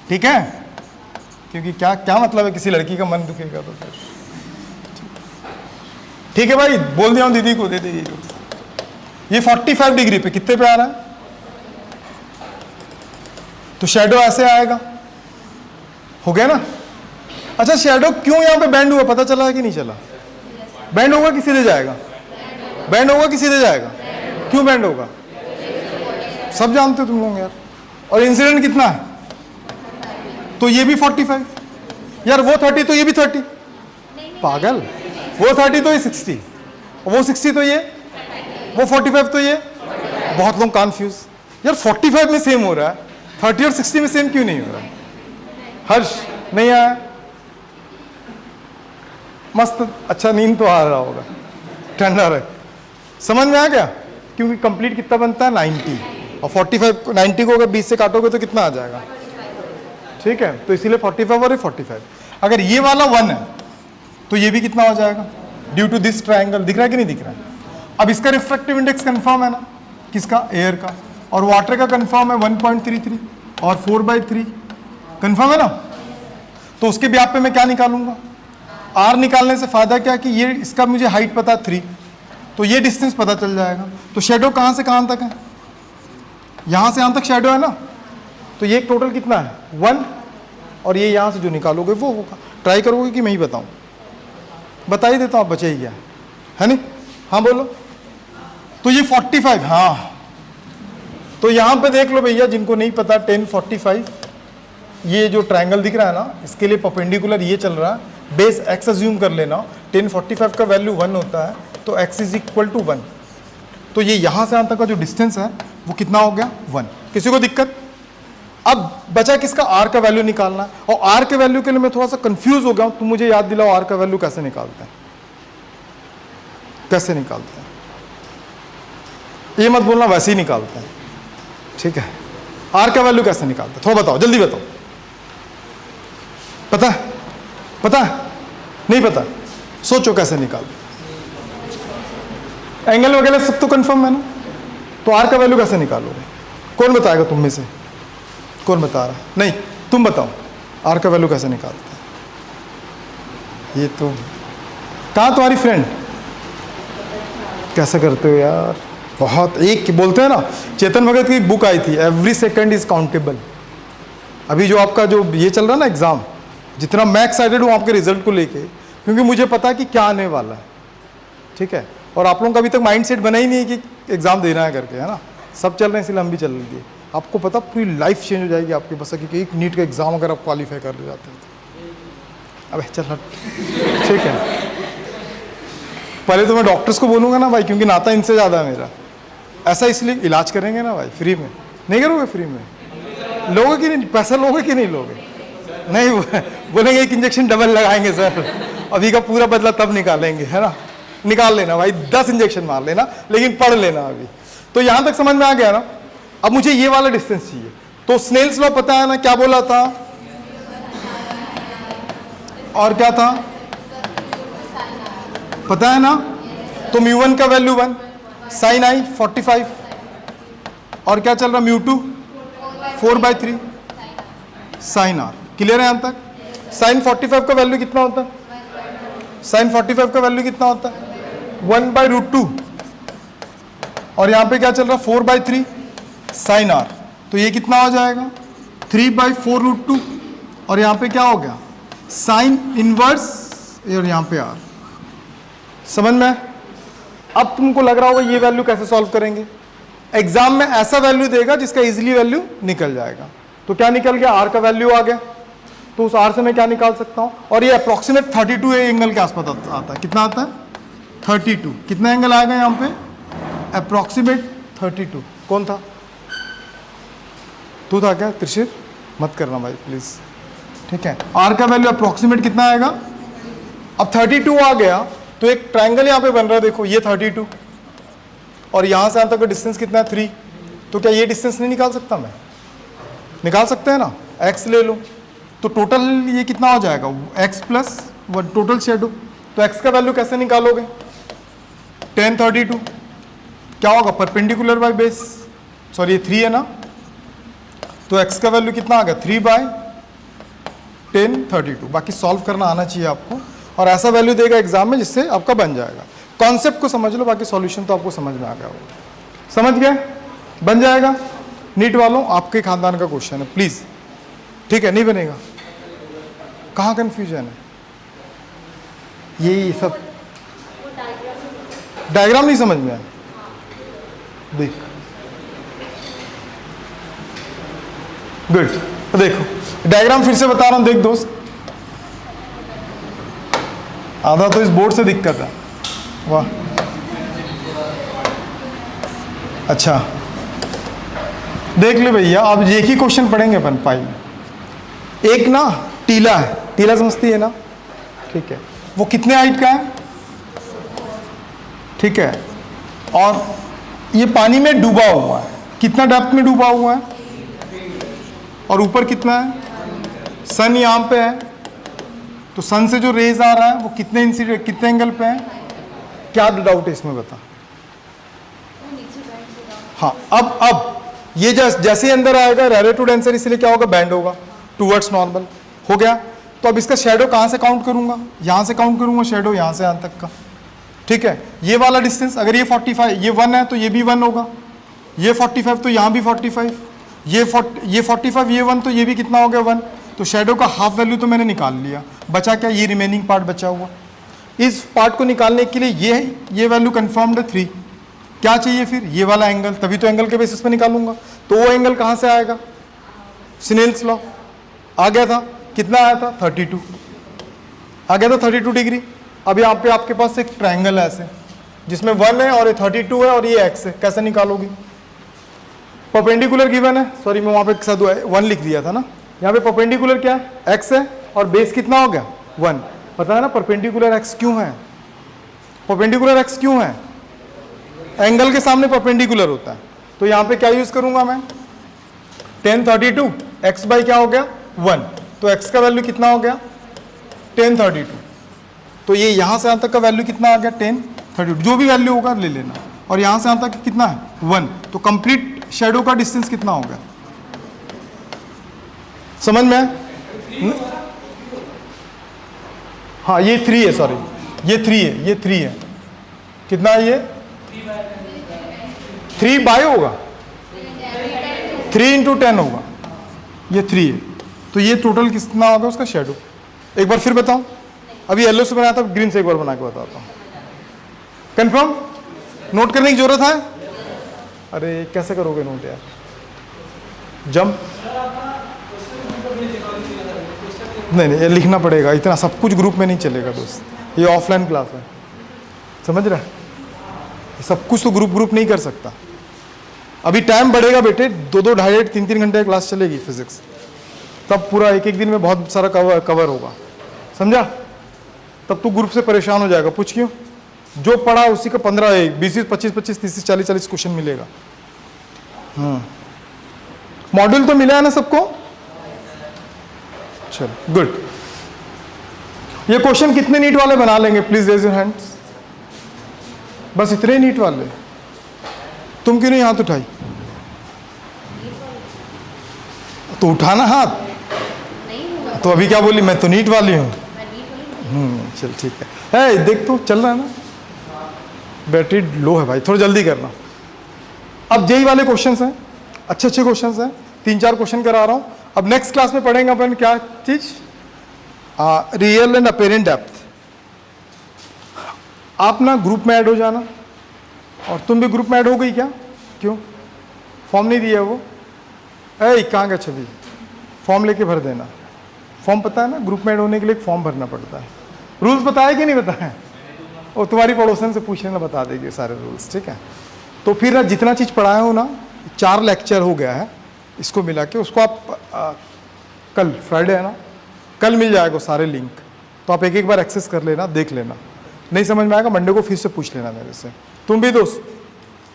ठीक है, क्योंकि क्या क्या मतलब है किसी लड़की का मन दुखेगा तो फिर, ठीक है भाई, बोल दिया हूं दीदी को, दे देगी। ये 45 डिग्री पे कितने पे आ रहा है, तो शेडो ऐसे आएगा, हो गया ना। अच्छा शेडो क्यों यहां पे बैंड हुआ, पता चला है कि नहीं चला, बैंड होगा कि सीधे जाएगा, बैंड होगा कि सीधे जाएगा, क्यों बैंड होगा, सब जानते हो तुम लोग यार। और इंसिडेंट कितना है, तो ये भी 45 यार, वो 30 तो ये भी 30, पागल, वो 30 तो ये 60, वो 60 तो ये, वो 45 तो ये, बहुत लोग कन्फ्यूज यार, 45 में सेम हो रहा है, 30 और 60 में सेम क्यों नहीं हो रहा है। हर्ष नहीं आया, मस्त, अच्छा नींद तो आ रहा होगा, ठंडा रहे, समझ में आ गया। क्योंकि कंप्लीट कितना बनता है 90, और 45 90 को अगर 20 से काटोगे तो कितना आ जाएगा, ठीक है। तो इसीलिए 45 और 45। अगर ये वाला 1 है तो ये भी कितना हो जाएगा, ड्यू टू दिस ट्रायंगल, दिख रहा है कि नहीं दिख रहा है। अब इसका रिफ्रैक्टिव इंडेक्स कंफर्म है ना, किसका, एयर का, और वाटर का कंफर्म है 1.33 और 4/3 कंफर्म है ना। तो उसके ब्याप पे मैं क्या निकालूंगा, आर निकालने से फायदा क्या कि ये इसका मुझे हाइट पता है 3, तो ये डिस्टेंस पता चल जाएगा। तो शेडो कहाँ से कहाँ तक है, यहाँ से यहाँ तक शेडो है ना, तो ये टोटल कितना है 1, और ये यहाँ से जो निकालोगे वो होगा। ट्राई करोगे कि मैं ही बताऊँ, बता ही देता हूँ, आप बचे ही क्या है नहीं, हाँ बोलो। तो ये 45, हाँ तो यहाँ पे देख लो भैया, जिनको नहीं पता, tan 45, ये जो ट्रायंगल दिख रहा है ना, इसके लिए परपेंडिकुलर ये चल रहा है, बेस x अज्यूम कर लेना, tan 45 का वैल्यू 1 होता है, तो x इज इक्वल टू 1। तो ये यहाँ से यहाँ तक का जो डिस्टेंस है वो कितना हो गया 1। किसी को दिक्कत, अब बचा किसका, r का वैल्यू निकालना है। और r के वैल्यू के लिए मैं थोड़ा सा कंफ्यूज हो गया हूँ, तुम मुझे याद दिलाओ r का वैल्यू कैसे निकालते हैं, कैसे निकालते हैं, ये मत बोलना वैसे ही निकालते हैं, ठीक है। r का वैल्यू कैसे निकालते हैं, थोड़ा बताओ, जल्दी बताओ, पता है, पता है, नहीं पता, सोचो कैसे निकालते, एंगल वगैरह सब तो कंफर्म है ना, तो r का वैल्यू कैसे निकालोगे, कौन बताएगा तुम में से, कौन बता रहा है, नहीं तुम बताओ r का वैल्यू कैसे निकालते हैं। ये तो कहाँ तुम्हारी फ्रेंड, कैसे करते हो यार, बहुत एक बोलते हैं ना, चेतन भगत की बुक आई थी, एवरी सेकंड इज काउंटेबल। अभी जो आपका जो ये चल रहा है ना एग्जाम, जितना मैं एक्साइटेड हूँ आपके रिजल्ट को लेके, क्योंकि मुझे पता है कि क्या आने वाला है, ठीक है। और आप लोगों का अभी तक माइंड सेट बना ही नहीं है कि एग्जाम देना है करके, है ना, सब चल रहे हैं इसलिए हम भी चल रही है। आपको पता पूरी लाइफ चेंज हो जाएगी आपके, बस कि एक नीट का एग्जाम अगर आप क्वालिफाई कर ले जाते हैं तो। अबे चल ठीक है, पहले तो मैं डॉक्टर्स को बोलूँगा ना भाई, क्योंकि नाता इनसे ज़्यादा है मेरा। ऐसा इसलिए इलाज करेंगे ना भाई फ्री में, नहीं करोगे फ्री में? लोगे कि नहीं? पैसा लोगे कि नहीं लोगे? नहीं, बोलेंगे एक इंजेक्शन डबल लगाएंगे सर, अभी का पूरा बदला तब निकालेंगे, है ना? निकाल लेना भाई, 10 इंजेक्शन मार लेना, लेकिन पढ़ लेना अभी। तो यहाँ तक समझ में आ गया ना? अब मुझे ये वाला डिस्टेंस चाहिए। तो स्नेल्स लॉ पता है ना, क्या बोला था और क्या था, पता है ना? तो μ1 का वैल्यू 1, साइन आई 45, और क्या चल रहा μ2 4/3 साइन आर। क्लियर है यहाँ तक? साइन 45 का वैल्यू कितना होता है? साइन 45 का वैल्यू कितना होता है? 1/√2, और यहाँ पे क्या चल रहा है? 4/3 साइन आर। तो ये कितना हो जाएगा? 3/4√2, और यहाँ पे क्या हो गया? साइन इनवर्स, और यहाँ पे आर। समझ में? अब तुमको लग रहा होगा ये वैल्यू कैसे सॉल्व करेंगे। एग्जाम में ऐसा वैल्यू देगा जिसका इजीली वैल्यू निकल जाएगा। तो क्या निकल गया? आर का वैल्यू आ गया, तो उस आर से मैं क्या निकाल सकता हूँ? और ये अप्रोक्सीमेट 32 एंगल के आसपास आता है। कितना आता है? 32। कितना एंगल आएगा यहाँ पे? अप्रोक्सीमेट 32। कौन था? तू था क्या? त्रिशिर मत करना भाई प्लीज, ठीक है। आर का वैल्यू अप्रोक्सीमेट कितना आएगा? अब 32 आ गया, तो एक ट्रायंगल यहाँ पे बन रहा है, देखो ये 32, और यहाँ से यहाँ तक का डिस्टेंस कितना है? 3। तो क्या ये डिस्टेंस नहीं निकाल सकता मैं? निकाल सकते हैं ना? x ले लो, तो टोटल ये कितना हो जाएगा? x plus 1 total shadow. तो x का वैल्यू कैसे निकालोगे? tan 32 क्या होगा? परपेंडिकुलर बाय बेस, सॉरी ये 3 है ना, तो x का वैल्यू कितना आ गया? 3/tan 32। बाकी सॉल्व करना आना चाहिए आपको, और ऐसा वैल्यू देगा एग्जाम में जिससे आपका बन जाएगा। कॉन्सेप्ट को समझ लो, बाकी सॉल्यूशन तो आपको समझ में आ गया होगा। समझ गए? बन जाएगा। नीट वालों, आपके खानदान का क्वेश्चन है प्लीज, ठीक है? नहीं बनेगा? कहाँ कंफ्यूजन है? यही सब डायग्राम नहीं समझ में आया? देख, गुड। देखो डायग्राम फिर से बता रहा हूं, देख दोस्त, आधा तो इस बोर्ड से दिक्कत है। वाह, अच्छा देख ले भैया, अब एक ही क्वेश्चन पढ़ेंगे अपन पाई में। एक ना टीला है, टीला समझती है ना, ठीक है? वो कितने हाइट का है, ठीक है? और ये पानी में डूबा हुआ है, कितना डेप्थ में डूबा हुआ है, और ऊपर कितना है? सन यहाँ पे है, तो सन से जो रेज आ रहा है वो कितने इंसिडेंट, कितने एंगल पे है? क्या डाउट है इसमें बता? हाँ, अब ये जैसे अंदर आएगा रेलेटिव आंसर, इसलिए क्या होगा? बैंड होगा टूवर्ड्स नॉर्मल। हो गया। तो अब इसका शेडो कहाँ से काउंट करूंगा? यहाँ से काउंट करूंगा शेडो, यहाँ से यहाँ तक का, ठीक है? ये वाला डिस्टेंस, अगर ये 45, ये 1 है तो ये भी 1 होगा, ये 45 तो यहाँ भी 45, ये 45, ये 1 तो ये भी कितना हो गया? 1। तो शेडो का हाफ वैल्यू तो मैंने निकाल लिया, बचा क्या? ये रिमेनिंग पार्ट बचा हुआ। इस पार्ट को निकालने के लिए ये वैल्यू कंफर्म्ड है 3। क्या चाहिए फिर? ये वाला एंगल, तभी तो एंगल के बेसिस पे निकालूंगा। तो वो एंगल कहाँ से आएगा? स्नेल्स लॉ आ गया था, कितना आया था? 32 आ गया था, 32 डिग्री। अब यहाँ पे आपके पास एक ट्रायंगल है ऐसे, जिसमें 1 है और ये 32 है और ये x है। कैसे निकालोगी? परपेंडिकुलर गिवन है, सॉरी मैं वहाँ पे साथ 1 लिख दिया था ना, यहाँ पे परपेंडिकुलर क्या है? x है, और बेस कितना हो गया? 1। पता है ना परपेंडिकुलर x क्यों है? परपेंडिकुलर x क्यों है? एंगल के सामने परपेंडिकुलर होता है। तो यहाँ पे क्या यूज करूंगा मैं? tan 32 x बाई क्या हो गया? 1। तो x का वैल्यू कितना हो गया? tan 32। तो ये यहाँ से यहाँ तक का वैल्यू कितना आ गया? tan 32। जो भी वैल्यू होगा ले लेना, और यहाँ से यहाँ तक कितना है? 1। तो कंप्लीट शेडो का डिस्टेंस कितना हो गया? समझ में? हाँ ये 3 है, सॉरी ये 3 है, ये 3 है। कितना है ये? 3 बाय होगा, 3 × 10 होगा, ये 3 है। तो ये टोटल कितना होगा उसका शेडो? एक बार फिर बताऊं, अभी येलो से बनाया था, ग्रीन से एक बार बना के बताता हूँ। कंफर्म? नोट करने की जरूरत है? अरे कैसे करोगे नोट यार? जंप नहीं, ये लिखना पड़ेगा, इतना सब कुछ ग्रुप में नहीं चलेगा दोस्त। ये ऑफलाइन क्लास है, समझ रहे? सब कुछ तो ग्रुप नहीं कर सकता। अभी टाइम बढ़ेगा बेटे, 2-2, 2.5, 3-3 घंटे क्लास चलेगी फिजिक्स, तब पूरा एक दिन में बहुत सारा कवर होगा, समझा? तब तू ग्रुप से परेशान हो जाएगा। पूछ क्यों? जो पढ़ा उसी का 15, 20, 25, 30, 40 क्वेश्चन मिलेगा। मॉड्यूल तो मिला है ना सबको? चलो गुड। ये क्वेश्चन कितने नीट वाले बना लेंगे? Please raise your hands. बस इतने नीट वाले? तुम क्यों नहीं हाथ उठाई? तो उठाना हाथ। तो अभी क्या बोली? मैं तो नीट वाली हूँ। चल ठीक है। देख तो चल रहा है ना, बैटरी लो है भाई, थोड़ा जल्दी करना। अब जेई वाले क्वेश्चंस हैं, अच्छे क्वेश्चंस हैं, 3-4 क्वेश्चन करा रहा हूँ। अब नेक्स्ट क्लास में पढ़ेंगे अपन क्या चीज? Real and apparent depth. आप ना ग्रुप में ऐड हो जाना, और तुम भी ग्रुप में ऐड हो गई क्या? क्यों? फॉर्म नहीं दिया वो? कहाँ का छवि? फॉर्म लेके भर देना। फॉर्म पता है ना, ग्रुप में ऐड होने के लिए फॉर्म भरना पड़ता है। रूल्स बताए कि नहीं बताए? और तुम्हारी पड़ोसन से पूछ लेना, बता देगी सारे रूल्स, ठीक है? तो फिर ना जितना चीज़ पढ़ाया हो ना, 4 लेक्चर हो गया है इसको मिला के, उसको आप कल फ्राइडे है ना, कल मिल जाएगा सारे लिंक, तो आप एक बार एक्सेस कर लेना, देख लेना। नहीं समझ में आएगा मंडे को फिर से पूछ लेना मेरे से। तुम भी दोस्त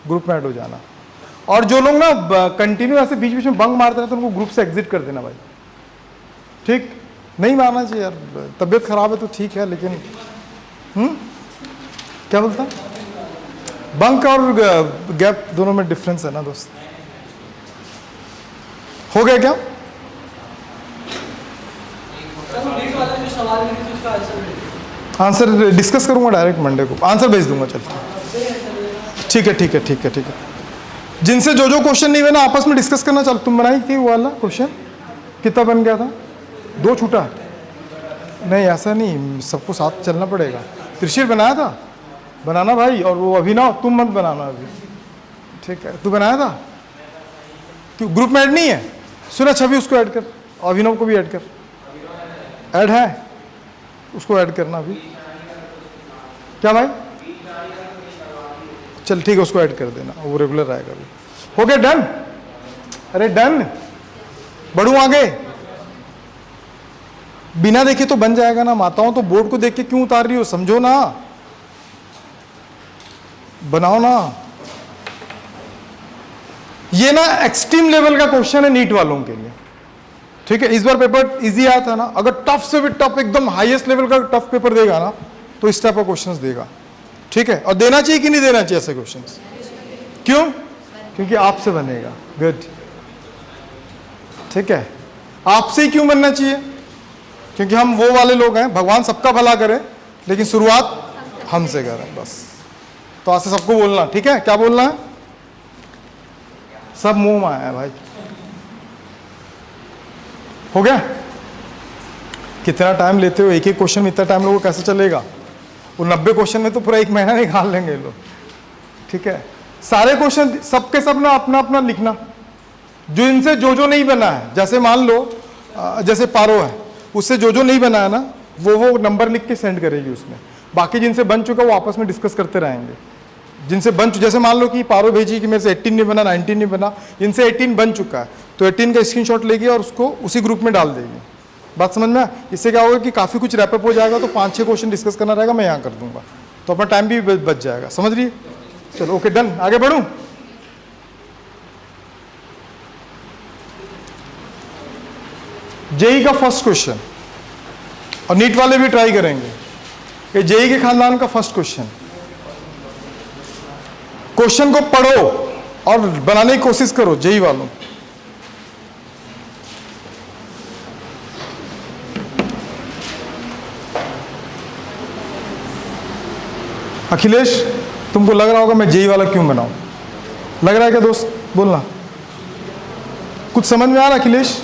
ग्रुप में ऐड हो जाना। और जो लोग ना कंटिन्यू ऐसे बीच बीच में बंक मारते हैं तो उनको ग्रुप से एग्जिट कर देना भाई, ठीक? नहीं मारना चाहिए यार, तबीयत खराब है तो ठीक है, लेकिन क्या बोलता? बंक और गैप दोनों में डिफरेंस है ना दोस्त। हो गया क्या? आंसर डिस्कस करूंगा डायरेक्ट मंडे को, आंसर भेज दूंगा। चल ठीक है, ठीक है, ठीक है, ठीक है। जिनसे जो क्वेश्चन नहीं बना आपस में डिस्कस करना। चल तुम बनाई थी वो वाला क्वेश्चन, कितना बन गया था? 2 छूटा? नहीं ऐसा नहीं, सबको साथ चलना पड़ेगा। त्रिशूल बनाया था? बनाना भाई। और वो अभिनव तुम मत बनाना अभी, ठीक है? तू बनाया था? क्यों ग्रुप में ऐड नहीं है? सुना छवि, उसको ऐड कर, अभिनव को भी ऐड कर। ऐड है, उसको ऐड करना अभी। क्या भाई? चल ठीक है, उसको ऐड कर देना, वो रेगुलर आएगा अभी। हो गया डन? अरे डन, बढ़ू आगे। बिना देखे तो बन जाएगा ना माताओं, तो बोर्ड को देख के क्यों उतार रही हो? समझो ना, बनाओ ना। ये ना एक्सट्रीम लेवल का क्वेश्चन है नीट वालों के लिए, ठीक है? इस बार पेपर इजी आया था ना। अगर टफ से भी टफ, एकदम हाईएस्ट लेवल का टफ पेपर देगा ना, तो इस टाइप का क्वेश्चंस देगा, ठीक है? और देना चाहिए कि नहीं देना चाहिए ऐसे क्वेश्चंस? क्यों? क्योंकि आपसे बनेगा। गुड, ठीक है? आपसे ही क्यों बनना चाहिए? क्योंकि हम वो वाले लोग हैं, भगवान सबका भला करे, लेकिन शुरुआत हमसे करें बस। तो आज से सबको बोलना, ठीक है? क्या बोलना है? सब मुंह में आया है भाई। हो गया? कितना टाइम लेते हो एक एक क्वेश्चन में? इतना टाइम लोगों को कैसे चलेगा? वो 90 क्वेश्चन में तो पूरा 1 महीना निकाल लेंगे लोग, ठीक है? सारे क्वेश्चन सबके सब ना अपना अपना लिखना, जो इनसे जो नहीं बना है। जैसे मान लो जैसे पारो है, उससे जो नहीं बना है ना, वो नंबर लिख के सेंड करेगी उसमें। बाकी जिनसे बन चुका वो आपस में डिस्कस करते रहेंगे। जिनसे जैसे मान लो कि पारो भेजी कि मेरे से 18 नहीं बना, 19 नहीं बना, इनसे 18 बन चुका है, तो 18 का स्क्रीनशॉट लेगी और उसको उसी ग्रुप में डाल देगी। बात समझ में? इससे क्या होगा कि काफ़ी कुछ रैपअप हो जाएगा, तो 5-6 क्वेश्चन डिस्कस करना रहेगा, मैं यहाँ कर दूंगा, तो अपना टाइम भी बच जाएगा। समझ रही? चलो ओके डन, आगे बढ़ूँ? जेई का फर्स्ट क्वेश्चन, और नीट वाले भी ट्राई करेंगे। ये जेई के खानदान का फर्स्ट क्वेश्चन। क्वेश्चन को पढ़ो और बनाने की कोशिश करो जेई वालों। अखिलेश, तुमको लग रहा होगा मैं जेई वाला क्यों बनाऊं? लग रहा है क्या दोस्त? बोलना। कुछ समझ में आ रहा अखिलेश?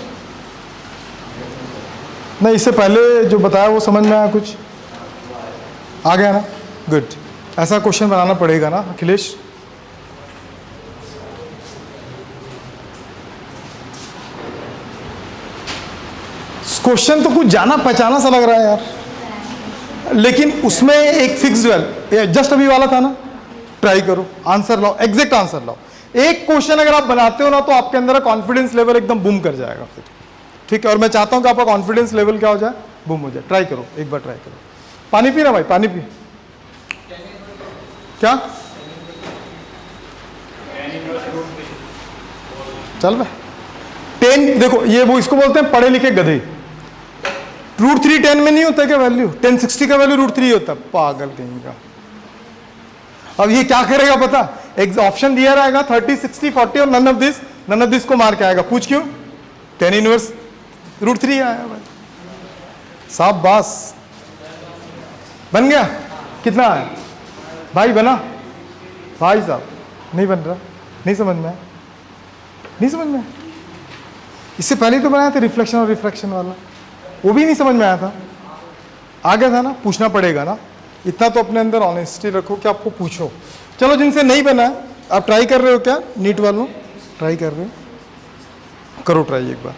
नहीं, इससे पहले जो बताया वो समझ में आया? कुछ आ गया ना? गुड। ऐसा क्वेश्चन बनाना पड़ेगा ना अखिलेश? क्वेश्चन तो कुछ जाना पहचाना सा लग रहा है यार। लेकिन उसमें एक फिक्स वैल्यू, जस्ट अभी वाला था ना, ट्राई करो, आंसर लाओ, एग्जैक्ट आंसर लाओ। एक क्वेश्चन अगर आप बनाते हो ना तो आपके अंदर कॉन्फिडेंस लेवल एकदम बूम कर जाएगा फिर, ठीक है। और मैं चाहता हूं कि आपका कॉन्फिडेंस लेवल क्या हो जाए, बूम हो जाए। ट्राई करो, एक बार ट्राई करो। पानी पी ना भाई, पानी पी। क्या चल भाई, 10 देखो, ये वो इसको बोलते हैं पढ़े लिखे गधे। √3 10 में नहीं होता क्या वैल्यू? 1060 का वैल्यू √3 होता है, पागल कहीं का। अब ये क्या करेगा पता, एक ऑप्शन दिया रहेगा 30 60 40 और नन ऑफ दिस को मार के आएगा। पूछ क्यों? 10 इनवर्स √3 आया भाई, साहब बास बन गया। कितना है भाई? बना भाई साहब? नहीं बन रहा, नहीं समझ में, नहीं समझ में। इससे पहले तो बनाया था रिफ्लेक्शन और रिफ्रैक्शन वाला, वो भी नहीं समझ में आया था। आ गया था ना, पूछना पड़ेगा ना, इतना तो अपने अंदर ऑनेस्टी रखो कि आपको पूछो। चलो, जिनसे नहीं बना है, आप ट्राई कर रहे हो क्या? नीट वालों ट्राई कर रहे हो? करो ट्राई एक बार,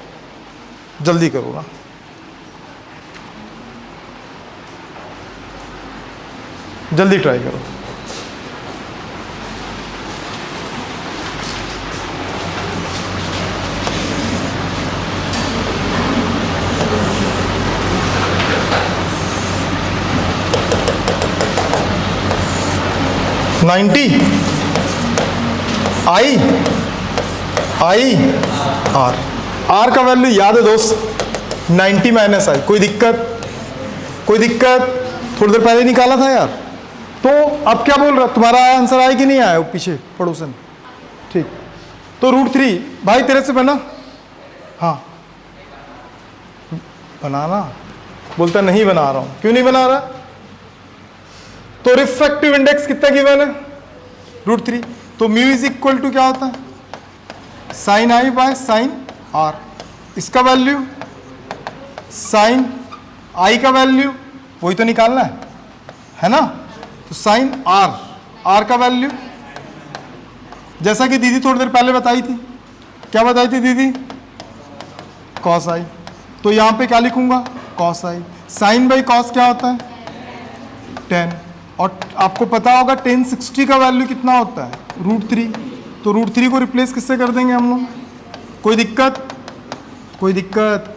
जल्दी करो ना। जल्दी ट्राई करो। नाइन्टी आई आर का वैल्यू याद है दोस्त, 90 माइनस आई। कोई दिक्कत? कोई दिक्कत? थोड़ी देर पहले निकाला था यार। तो अब क्या बोल रहा, तुम्हारा आंसर आया कि नहीं आया? वो पीछे पड़ोसन, ठीक। तो √3 भाई तेरे से बना? हाँ बनाना, बोलता नहीं बना रहा हूं। क्यों नहीं बना रहा? तो रिफ्रैक्टिव इंडेक्स कितना गिवन है? √3। तो म्यू इज इक्वल टू क्या होता है? Sine I by sine are. इसका वैल्यू साइन आई का वैल्यू वही तो निकालना है ना। तो साइन आर का वैल्यू, जैसा कि दीदी थोड़ी देर पहले बताई थी, क्या बताई थी दीदी? Cos i. तो यहां पे क्या लिखूंगा? Cos I. Sine by cos क्या होता है? 10। और आपको पता होगा 1060 का वैल्यू कितना होता है? √3। तो √3 को रिप्लेस किससे कर देंगे हम लोग? कोई दिक्कत? कोई दिक्कत?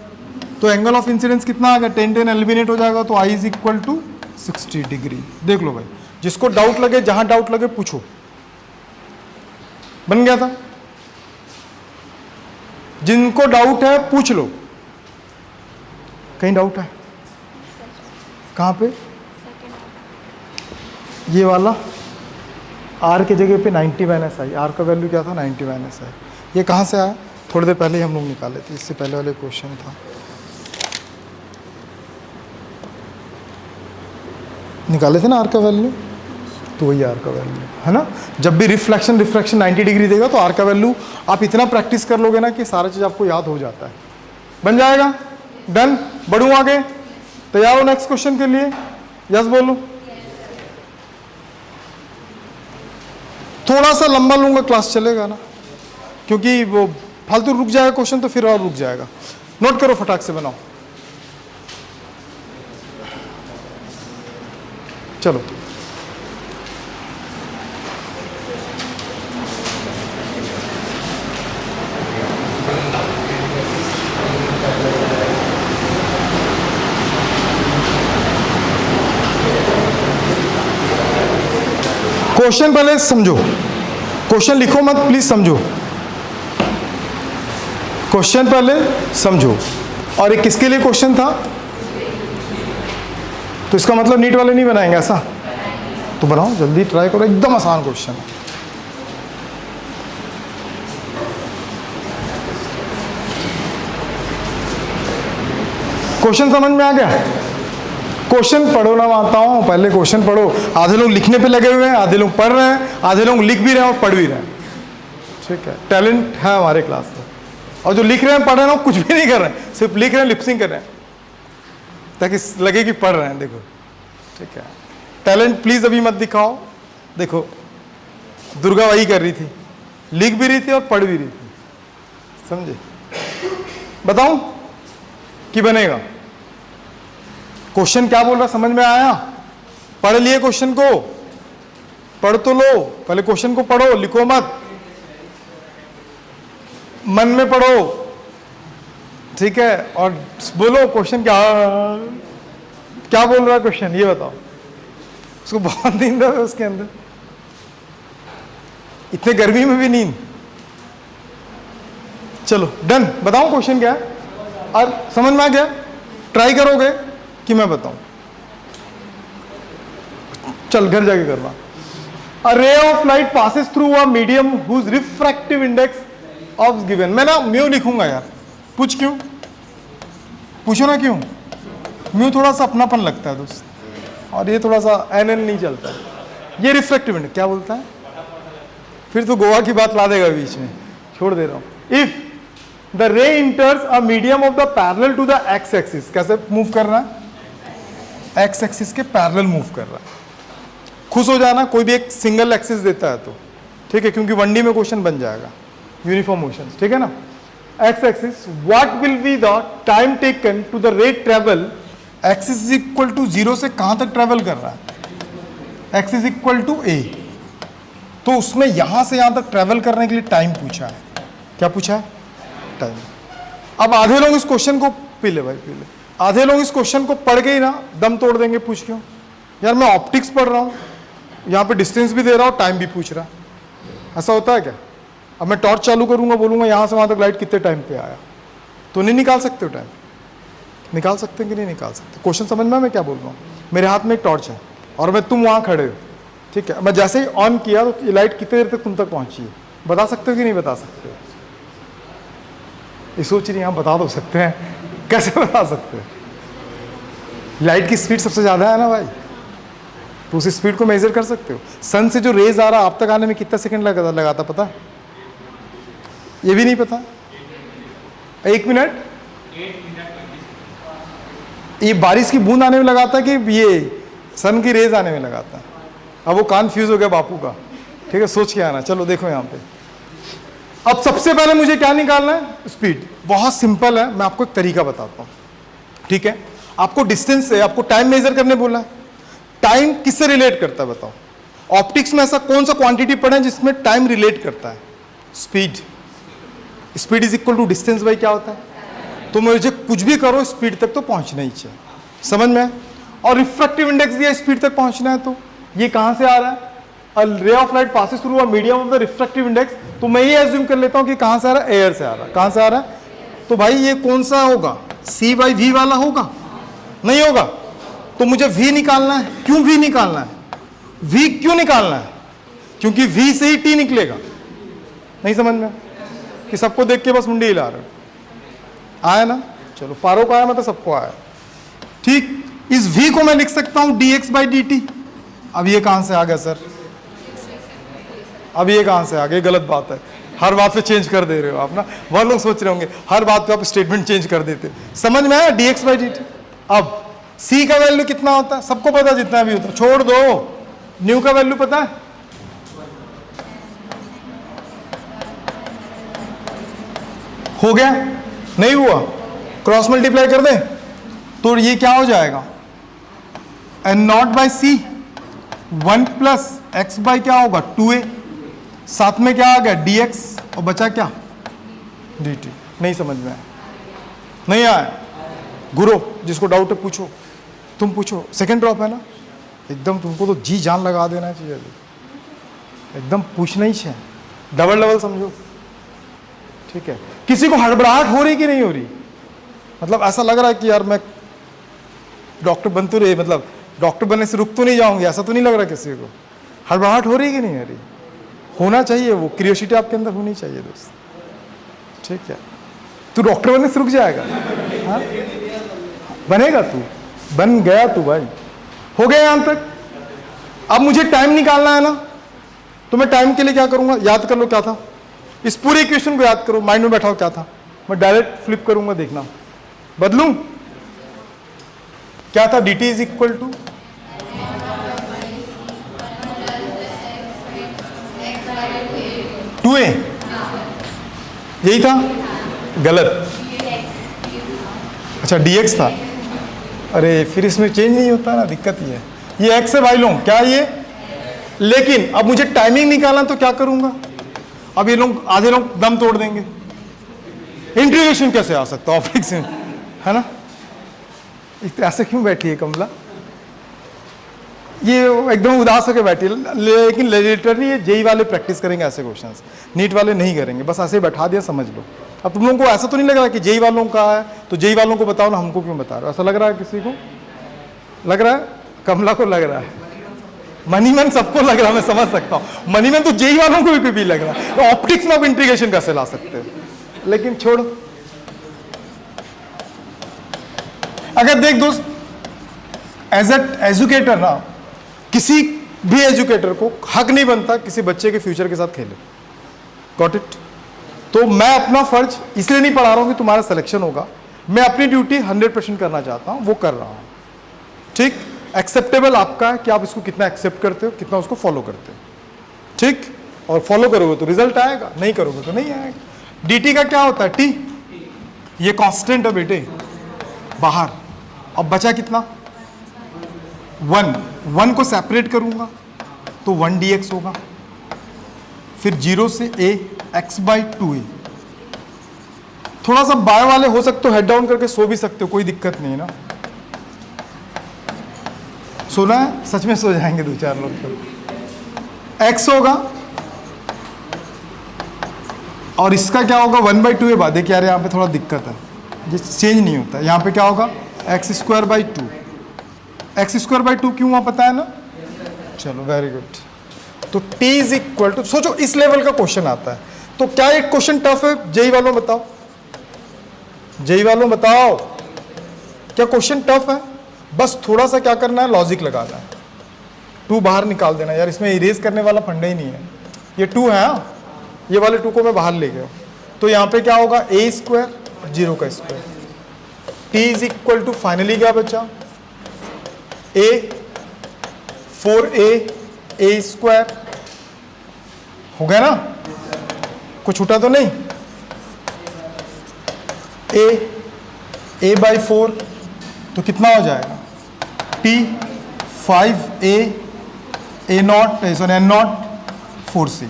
तो एंगल ऑफ इंसिडेंस कितना आ गया? 10 एलिमिनेट हो जाएगा, तो आई इज इक्वल टू 60 डिग्री। देख लो भाई, जिसको डाउट लगे, जहां डाउट लगे पूछो। बन गया था? जिनको डाउट है पूछ लो। कहीं डाउट है? कहां पे? ये वाला आर के जगह पे 90 माइनस आई, आर का वैल्यू क्या था? 90 माइनस आई। ये कहाँ से आया? थोड़ी देर पहले ही हम लोग निकाले थे, इससे पहले वाले क्वेश्चन था, निकाले थे ना आर का वैल्यू। तो वही आर का वैल्यू है ना। जब भी रिफ्लेक्शन 90 डिग्री देगा तो आर का वैल्यू आप इतना प्रैक्टिस कर लोगे ना कि सारा चीज़ आपको याद हो जाता है। बन जाएगा? डन। बढ़ूँ आगे? तैयार हो नेक्स्ट क्वेश्चन के लिए? यस बोलो। थोड़ा सा लंबा लूंगा, क्लास चलेगा ना, क्योंकि वो फालतू रुक जाएगा क्वेश्चन तो फिर और रुक जाएगा। नोट करो, फटाक से बनाओ। चलो, क्वेश्चन पहले समझो, क्वेश्चन लिखो मत प्लीज, समझो क्वेश्चन पहले समझो। और ये किसके लिए क्वेश्चन था? तो इसका मतलब नीट वाले नहीं बनाएंगे ऐसा? तो बनाओ, जल्दी ट्राई करो, एकदम आसान क्वेश्चन है। क्वेश्चन समझ में आ गया? क्वेश्चन पढ़ो ना माताओं, पहले क्वेश्चन पढ़ो। आधे लोग लिखने पे लगे हुए हैं, आधे लोग पढ़ रहे हैं, आधे लोग लिख भी रहे हैं और पढ़ भी रहे हैं। ठीक है, टैलेंट है हमारे क्लास में। और जो लिख रहे हैं, पढ़ रहे हैं, कुछ भी नहीं कर रहे हैं, सिर्फ लिख रहे हैं, लिपसिंग कर रहे हैं ताकि लगे कि पढ़ रहे हैं। देखो, ठीक है, टैलेंट प्लीज अभी मत दिखाओ। देखो, दुर्गा वही कर रही थी, लिख भी रही थी और पढ़ भी रही थी, समझे? बताऊं कि बनेगा? क्वेश्चन क्या बोल रहा समझ में आया? पढ़ लिए क्वेश्चन को? पढ़ तो लो, पहले क्वेश्चन को पढ़ो, लिखो मत, मन में पढ़ो, ठीक है? और बोलो क्वेश्चन क्या बोल रहा है क्वेश्चन, ये बताओ। उसको बहुत नींद है उसके अंदर, इतने गर्मी में भी नींद। चलो डन, बताओ क्वेश्चन क्या है? और समझ में आ गया? ट्राई करोगे कि मैं बताऊं? चल घर जाके करवा। A ray of light passes through a medium whose refractive index of given। मैं ना म्यू लिखूंगा यार, पूछ क्यों? पूछो ना क्यों? म्यू थोड़ा सा अपनापन लगता है दोस्त, और ये थोड़ा सा एन नहीं चलता है। ये रिफ्रैक्टिव इंडेक्स क्या बोलता है? फिर तो गोवा की बात ला देगा बीच में, छोड़ दे रहा हूं। If the ray enters a medium of the parallel to the x axis, कैसे मूव कर रहा है? एक्स एक्सिस के पैरेलल मूव कर रहा है। खुश हो जाना कोई भी एक सिंगल एक्सिस देता है तो, ठीक है, क्योंकि 1D में क्वेश्चन बन जाएगा, यूनिफॉर्म मोशन, ठीक है ना? X axis, what will be the time taken to the ray travel, x is equal to 0 से कहां तक ट्रेवल कर रहा है? X is equal to a, तो उसमें यहां से यहां तक ट्रेवल करने के लिए टाइम पूछा है। क्या पूछा है? टाइम। अब आधे लोग इस क्वेश्चन को पी ले भाई, पी ले, आधे लोग इस क्वेश्चन को पढ़ के ही ना दम तोड़ देंगे। पूछ क्यों यार, मैं ऑप्टिक्स पढ़ रहा हूं, यहाँ पे डिस्टेंस भी दे रहा हूँ, टाइम भी पूछ रहा। ऐसा होता है क्या? अब मैं टॉर्च चालू करूंगा, बोलूंगा यहाँ से वहाँ तक लाइट कितने टाइम पे आया, तो नहीं निकाल सकते हो टाइम? निकाल सकते हैं कि नहीं निकाल सकते? क्वेश्चन समझ में मैं क्या बोल रहा हूँ? मेरे हाथ में एक टॉर्च है और मैं तुम वहाँ खड़े हो, ठीक है, मैं जैसे ही ऑन किया तो ये लाइट कितने देर तक तुम तक पहुँची है? बता सकते हो कि नहीं बता सकते हो? ये सोच रही हाँ बता दो सकते हैं, कैसे बता सकते हैं? लाइट की स्पीड सबसे ज़्यादा है ना भाई, तो उस स्पीड को मेजर कर सकते हो। सन से जो रेज आ रहा आप तक आने में कितना सेकंड लगाता पता? ये भी नहीं पता? 1 मिनट? ये बारिश की बूंद आने में लगाता है कि ये सन की रेज आने में लगाता है? अब वो कान फ्यूज हो गया बापू का, ठीक है, सोच के आना। चलो देखो यहाँ पे, अब सबसे पहले मुझे क्या निकालना है? स्पीड। बहुत सिंपल है, मैं आपको एक तरीका बताता हूँ, ठीक है? आपको डिस्टेंस से आपको टाइम मेजर करने बोला है। टाइम किससे रिलेट करता है बताओ? ऑप्टिक्स में ऐसा कौन सा क्वांटिटी पढ़ा है जिसमें टाइम रिलेट करता है? Speed. Speed is equal to distance by क्या होता है? तो मुझे कुछ भी करो स्पीड तक तो पहुंचना ही चाहिए, समझ में? और रिफ्रैक्टिव इंडेक्स दिया स्पीड तक पहुंचना है, तो ये कहां से आ रहा है? A ray of light passes through a medium of the refractive index, तो मैं ये एज्यूम कर लेता हूं कि कहां से आ रहा है? एयर से आ रहा है। कहां से आ रहा है? तो भाई ये कौन सा होगा? C बाई V वाला होगा? नहीं होगा। तो मुझे V निकालना है। क्यों V निकालना है? V क्यों निकालना है? क्योंकि V से ही T निकलेगा। नहीं समझ में? कि सबको देख के बस मुंडी हिला रहे हो? आया ना? चलो पारो को आया, मतलब सबको आया, ठीक। इस V को मैं लिख सकता हूं dx बाई dt। अब ये कहां से आ गया सर? अब ये कहां से आ गया? गलत बात है, हर बात पे चेंज कर दे रहे हो आप ना। बहुत लोग सोच रहे होंगे हर बात पे आप स्टेटमेंट चेंज कर देते। समझ में आया? dx by dt। अब c का वैल्यू कितना होता है? सबको पता है, जितना भी होता है, छोड़ दो। न्यू का वैल्यू पता है? हो गया? नहीं हुआ? क्रॉस मल्टीप्लाई कर दें तो ये क्या हो जाएगा? N naught by c, 1 plus x by क्या होगा? 2a, साथ में क्या आ गया? dx, और बचा क्या? dt। नहीं समझ में आया? नहीं आया? गुरु जिसको डाउट है पूछो, तुम पूछो। सेकंड ड्रॉप है ना, एकदम तुमको तो जी जान लगा देना चाहिए, एकदम पूछना ही चाहिए, डबल डबल समझो, ठीक है? किसी को हड़बड़ाहट हो रही कि नहीं हो रही? मतलब ऐसा लग रहा है कि यार मैं डॉक्टर बन तो रही, मतलब डॉक्टर बनने से रुक तो नहीं जाऊंगी, ऐसा तो नहीं लग रहा किसी को? हड़बड़ाहट हो रही कि नहीं हो रही? होना चाहिए, वो क्यूरियोसिटी आपके अंदर होनी चाहिए दोस्त, ठीक है? तू डॉक्टर बनने से रुक जाएगा? हाँ बनेगा, तू बन गया तू भाई, हो गया यहां तक। अब मुझे टाइम निकालना है ना, तो मैं टाइम के लिए क्या करूंगा? याद कर लो क्या था, इस पूरे इक्वेशन को याद करो, माइंड में बैठाओ क्या था। मैं डायरेक्ट फ्लिप करूंगा, देखना बदलूं क्या था? dt is equal to two A, यही था? गलत। अच्छा dx था, अरे फिर इसमें चेंज नहीं होता ना, दिक्कत ये है। ये एक्स है भाई लोग, क्या ये, लेकिन अब मुझे टाइमिंग निकालना तो क्या करूंगा, अब ये लोग आधे लोग दम तोड़ देंगे, इंटीग्रेशन कैसे आ सकता ऑप्टिक्स में, है ना। ऐसे क्यों बैठी है कमला, ये एकदम उदास होकर बैठी है। लेकिन लिटरली ये जेई वाले प्रैक्टिस करेंगे ऐसे क्वेश्चंस, नीट वाले नहीं करेंगे, बस ऐसे बैठा दिया समझ लो। अब तुम लोगों को ऐसा तो नहीं लग रहा कि जेई वालों का है तो जेई वालों को बताओ ना, हमको क्यों बता रहे हो, ऐसा लग रहा है किसी को, लग रहा है, कमला को लग रहा है, मनीमैन सबको लग रहा है, मैं समझ सकता हूँ, मनीमैन तो जेई वालों को भी लग रहा है, तो ऑप्टिक्स में आप इंटीग्रेशन कैसे ला सकते हो, लेकिन छोड़ो। अगर देख दोस्त, एज एजुकेटर ना, किसी भी एजुकेटर को हक नहीं बनता किसी बच्चे के फ्यूचर के साथ खेले, गॉट इट। तो मैं अपना फर्ज इसलिए नहीं पढ़ा रहा हूं कि तुम्हारा सिलेक्शन होगा, मैं अपनी ड्यूटी 100% करना चाहता हूं, वो कर रहा हूं, ठीक। एक्सेप्टेबल आपका है कि आप इसको कितना एक्सेप्ट करते हो, कितना उसको फॉलो करते हो, ठीक। और फॉलो करोगे तो रिजल्ट आएगा, नहीं करोगे तो नहीं आएगा। dt का क्या होता है, t, ये कांस्टेंट है बेटे बाहर। अब बचा कितना, 1 को सेपरेट करूंगा तो 1 dx होगा, फिर 0 से a x/2a। थोड़ा सा बाय वाले हो सकते हो हेड डाउन करके सो भी सकते हो, कोई दिक्कत नहीं है ना, सोना है, सच में सो जाएंगे 2-4 लोग तो। x होगा और इसका क्या होगा 1/2a। बाद देखिए यार यहाँ पे थोड़ा दिक्कत है, ये चेंज नहीं होता, यहाँ पे क्या होगा x²/2। x²/2 क्यों वहाँ पता है ना, चलो वेरी गुड। तो t इज इक्वल टू, सोचो इस लेवल का क्वेश्चन आता है, तो क्या एक क्वेश्चन टफ है, जेई वालों बताओ, जेई वालों बताओ क्या क्वेश्चन टफ है। बस थोड़ा सा क्या करना है, लॉजिक लगाना है, 2 बाहर निकाल देना यार, इसमें इरेज करने वाला फंडा ही नहीं है, ये 2 है, ये वाले 2 को मैं बाहर ले गया, तो यहाँ पे क्या होगा a² 0 का square. t is equal to finally क्या बचा, a 4a² हो गया ना, कुछ छूटा तो नहीं, a/4 तो कितना हो जाएगा t 5a n0 4c।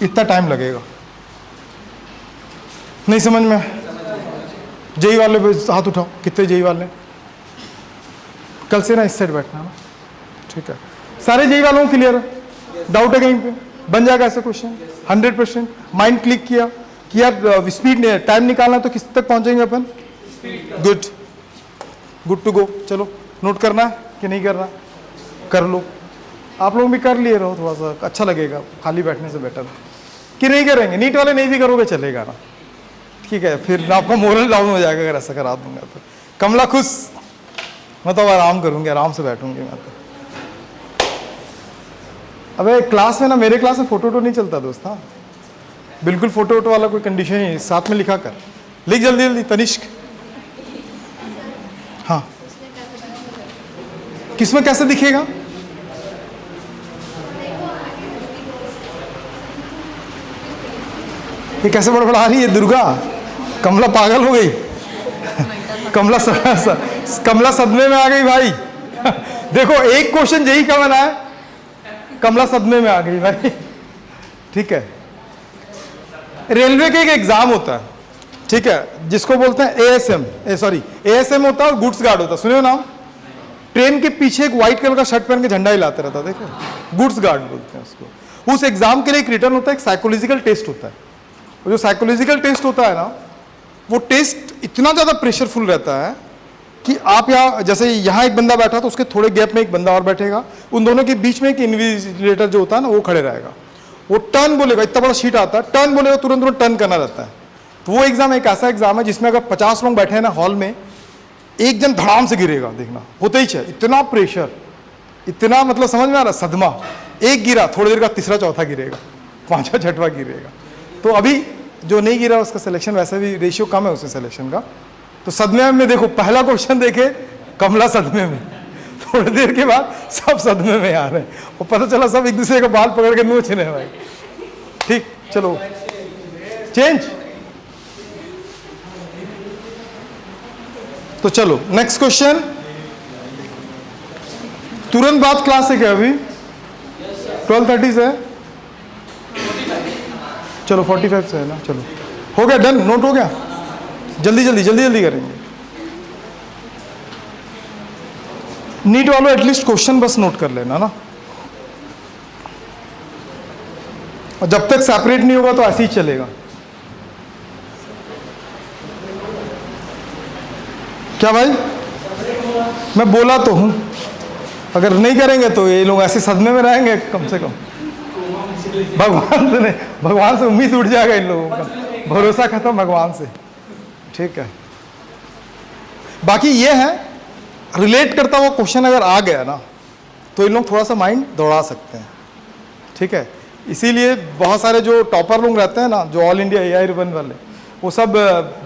इतना टाइम लगेगा, नहीं समझ में। जेई वाले पे हाथ उठाओ, कितने जेई वाले, कल से ना इस साइड बैठना ना, ठीक है। सारे जेई वालों को क्लियर है, डाउट है कहीं पे, बन जाएगा ऐसा क्वेश्चन 100%। माइंड क्लिक किया कि यार स्पीड टाइम निकालना, तो किस तक पहुंचेंगे अपन, गुड टू गो। चलो नोट करना है कि नहीं करना, कर लो, आप लोग भी कर लिए रहो, थोड़ा सा अच्छा लगेगा, खाली बैठने से बेटर कि नहीं करेंगे। नीट वाले नहीं भी करोगे चलेगा ना, ठीक है, फिर आपका मोरल डाउन हो जाएगा अगर ऐसा करा दूंगा तो। कमला खुश, मैं तो आराम करूंगी, आराम से बैठूंगी मैं तो। अबे क्लास में ना, मेरे क्लास में फोटो नहीं चलता दोस्त, हाँ बिल्कुल फोटो वोटो वाला कोई कंडीशन ही नहीं, साथ में लिखा कर, लिख जल्दी जल्दी तनिष्क। हाँ किसमें कैसे दिखेगा, ये कैसे बड़बड़ा रही है दुर्गा, कमला पागल हो गई कमला सदमे में आ गई भाई देखो एक क्वेश्चन यही का बना है, कमला सदमे में आ गई भाई, ठीक है। रेलवे का एक एग्जाम होता है, ठीक है, जिसको बोलते हैं एएसएम होता है और गुड्स गार्ड होता है, सुनियो नाम। ट्रेन के पीछे एक व्हाइट कलर का शर्ट पहन के झंडा हिलाते रहता है, देखो गुड्स गार्ड बोलते हैं उसको। उस एग्जाम के लिए एक रिटर्न होता है, एक साइकोलॉजिकल टेस्ट होता है। और जो साइकोलॉजिकल टेस्ट होता है ना, वो टेस्ट इतना ज़्यादा प्रेशरफुल रहता है कि आप यहाँ, जैसे यहाँ एक बंदा बैठा तो उसके थोड़े गैप में एक बंदा और बैठेगा, उन दोनों के बीच में एक इन्विजिलेटर जो होता है ना, वो खड़े रहेगा, वो टर्न बोलेगा, इतना बड़ा शीट आता है, टर्न बोलेगा, तुरंत टर्न करना रहता है। तो वो एग्जाम एक ऐसा एग्जाम है जिसमें अगर 50 लोग बैठे हैं ना हॉल में, एक जन धड़ाम से गिरेगा, देखना होता ही चाहिए, इतना प्रेशर, इतना मतलब समझ में आ रहा, सदमा, एक गिरा, थोड़ी देर का तीसरा चौथा गिरेगा, पांचवा छठवा गिरेगा। तो अभी जो नहीं गिरा उसका सिलेक्शन, वैसे भी रेशियो कम है उसके सिलेक्शन का। तो सदमे में देखो, पहला क्वेश्चन देखे कमला सदमे में, थोड़ी देर के बाद सब सदमे में आ रहे हैं, और पता चला सब एक दूसरे का बाल पकड़ के नोच रहे हैं भाई। ठीक, चलो चेंज। तो चलो नेक्स्ट क्वेश्चन, तुरंत बाद क्लास है क्या अभी? 12:30 से है? चलो 45 से है ना, चलो हो गया, डन, नोट हो गया। जल्दी जल्दी जल्दी जल्दी करेंगे। नीट वालों एटलीस्ट क्वेश्चन बस नोट कर लेना ना, और जब तक सेपरेट नहीं होगा तो ऐसे ही चलेगा। क्या भाई? मैं बोला तो हूं, अगर नहीं करेंगे तो ये लोग ऐसे सदमे में रहेंगे कम से कम। भगवान से उम्मीद उठ जाएगा इन लोगों का, भरोसा खत्म भगवान से। ठीक है, बाकी ये है रिलेट करता हुआ क्वेश्चन अगर आ गया ना तो इन लोग थोड़ा सा माइंड दौड़ा सकते हैं। ठीक है, इसीलिए बहुत सारे जो टॉपर लोग रहते हैं ना, जो ऑल इंडिया AI रिबन वाले, वो सब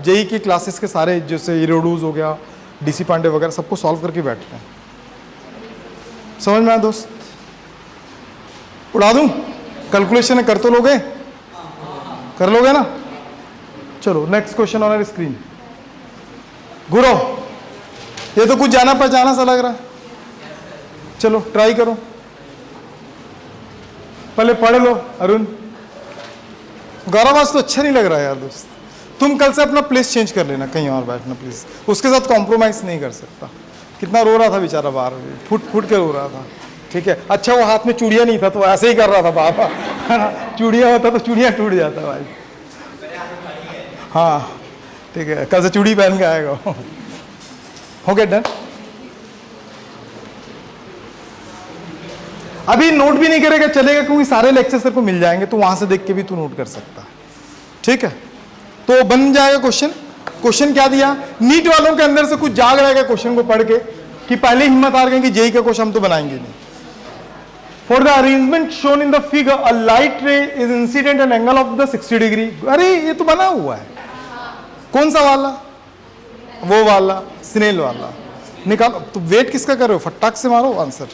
जेई की क्लासेस के सारे, जैसे इरोडूज हो गया, DC पांडे वगैरह, सबको सॉल्व करके बैठते हैं। समझ में आया दोस्त? उड़ा दूं? कैलकुलेशन कर तो लोगे? कर लोगे ना? चलो नेक्स्ट क्वेश्चन ऑन स्क्रीन। गुरु, ये तो कुछ जाना पहचाना सा लग रहा है, चलो ट्राई करो, पहले पढ़ लो। अरुण, गौरव आज तो अच्छा नहीं लग रहा है यार दोस्त, तुम कल से अपना प्लेस चेंज कर लेना, कहीं और बैठना प्लीज, उसके साथ कॉम्प्रोमाइज नहीं कर सकता। कितना रो रहा था बेचारा बाहर, फुट फुट के रो रहा था। ठीक है, अच्छा वो हाथ में चूड़िया नहीं था तो ऐसे ही कर रहा था बाबा, है ना, चूड़िया होता तो चूड़िया टूट जाता भाई। हाँ ठीक है, कल से चूड़ी पहन के आएगा। हो गया डन? अभी नोट भी नहीं करेगा चलेगा, क्योंकि सारे लेक्चर सर को मिल जाएंगे, तो वहां से देख के भी तू नोट कर सकता है। ठीक है, तो बन जाएगा क्वेश्चन। क्वेश्चन क्या दिया? नीट वालों के अंदर से कुछ जाग रहेगा क्वेश्चन को पढ़ के कि पहले हिम्मत हार गए कि जेई का क्वेश्चन हम तो बनाएंगे नहीं। For the arrangement shown in the figure a light रे is incident an angle of the 60 degree. अरे ये तो बना हुआ है, कौन सा वाला? वो वाला, स्नेल वाला। निकालो। तो वेट किसका कर रहे हो? फटाक से मारो आंसर।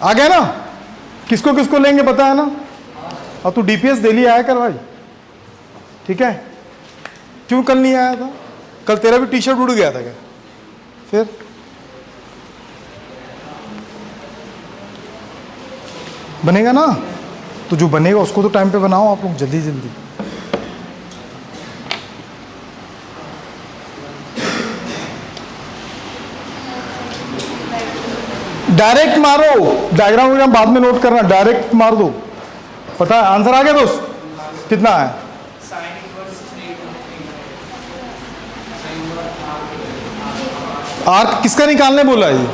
आ गया ना? किसको किसको लेंगे पता है ना? और तू डीपीएस दिल्ली आया कर भाई, ठीक है? क्यों कल नहीं आया था? कल तेरा भी टी शर्ट उड़ गया था क्या? फिर बनेगा ना? तो जो बनेगा उसको तो टाइम पे बनाओ आप लोग, जल्दी जल्दी। डायरेक्ट मारो, डायग्राम वगैरह बाद में नोट करना, डायरेक्ट मार दो। पता है आंसर आ गया दोस्त? कितना है? आर्क किसका निकालने बोला है? ये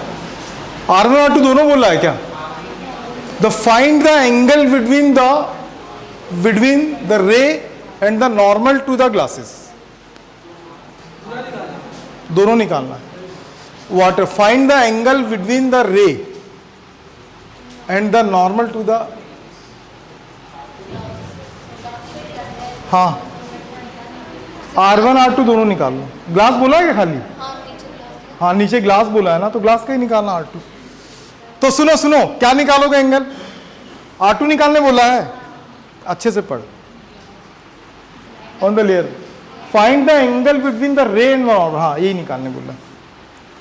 R1 R2 दोनों बोला है क्या? The find the angle between the ray and the normal to the glasses, दोनों निकालना है। What? Find the angle between the ray and the normal to the, हाँ R1 R2 दोनों निकाल लो। ग्लास बोला है क्या खाली? हाँ नीचे ग्लास बोला है ना, तो ग्लास का ही निकालना R2। तो सुनो सुनो, क्या निकालोगे एंगल? R2 निकालने बोला है, अच्छे से पढ़। On the layer find the angle between the ray and normal, हाँ यही निकालने बोला है।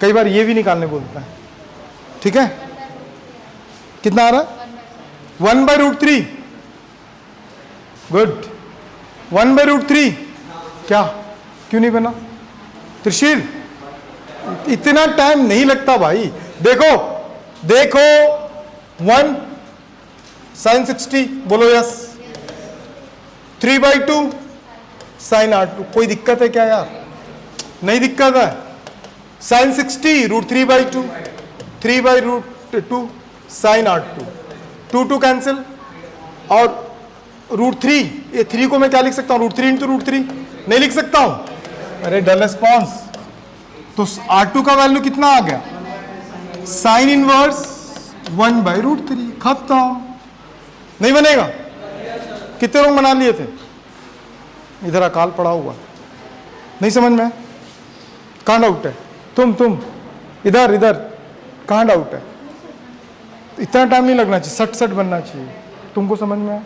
कई बार ये भी निकालने बोलता है। ठीक है, कितना आ रहा है? 1/√3। गुड, 1/√3। क्या, क्यों नहीं बना? त्रिशील, इतना टाइम नहीं लगता भाई। देखो देखो, 1 sin 60 बोलो यस, 3/2 sin R2। कोई दिक्कत है क्या यार? नहीं दिक्कत है। sin 60 √3/2, 3/√2 sin R2, 2 कैंसिल, और √3, ये 3 को मैं क्या लिख सकता हूँ? √3 × √3 नहीं लिख सकता हूँ? अरे डल रिस्पॉन्स। तो R2 का वैल्यू कितना आ गया? साइन इनवर्स 1/√3, खत्म। नहीं बनेगा? कितने लोग बना लिए थे? इधर अकाल पड़ा हुआ, नहीं समझ में? कहाँ डाउट है? तुम इधर इधर, कहाँ डाउट है? इतना टाइम नहीं लगना चाहिए, 60 बनना चाहिए। तुमको समझ में आया?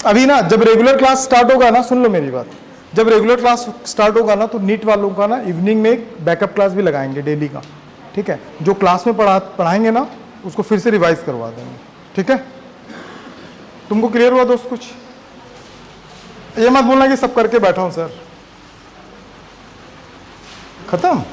अभी ना जब रेगुलर क्लास स्टार्ट होगा ना, सुन लो मेरी बात, जब रेगुलर क्लास स्टार्ट होगा ना तो नीट वालों का ना इवनिंग में एक बैकअप क्लास भी लगाएंगे डेली का, ठीक है। जो क्लास में पढ़ाएंगे ना उसको फिर से रिवाइज करवा देंगे, ठीक है। तुमको क्लियर हुआ दोस्त? कुछ ये मत बोलना कि सब करके बैठा हूं सर, खत्म।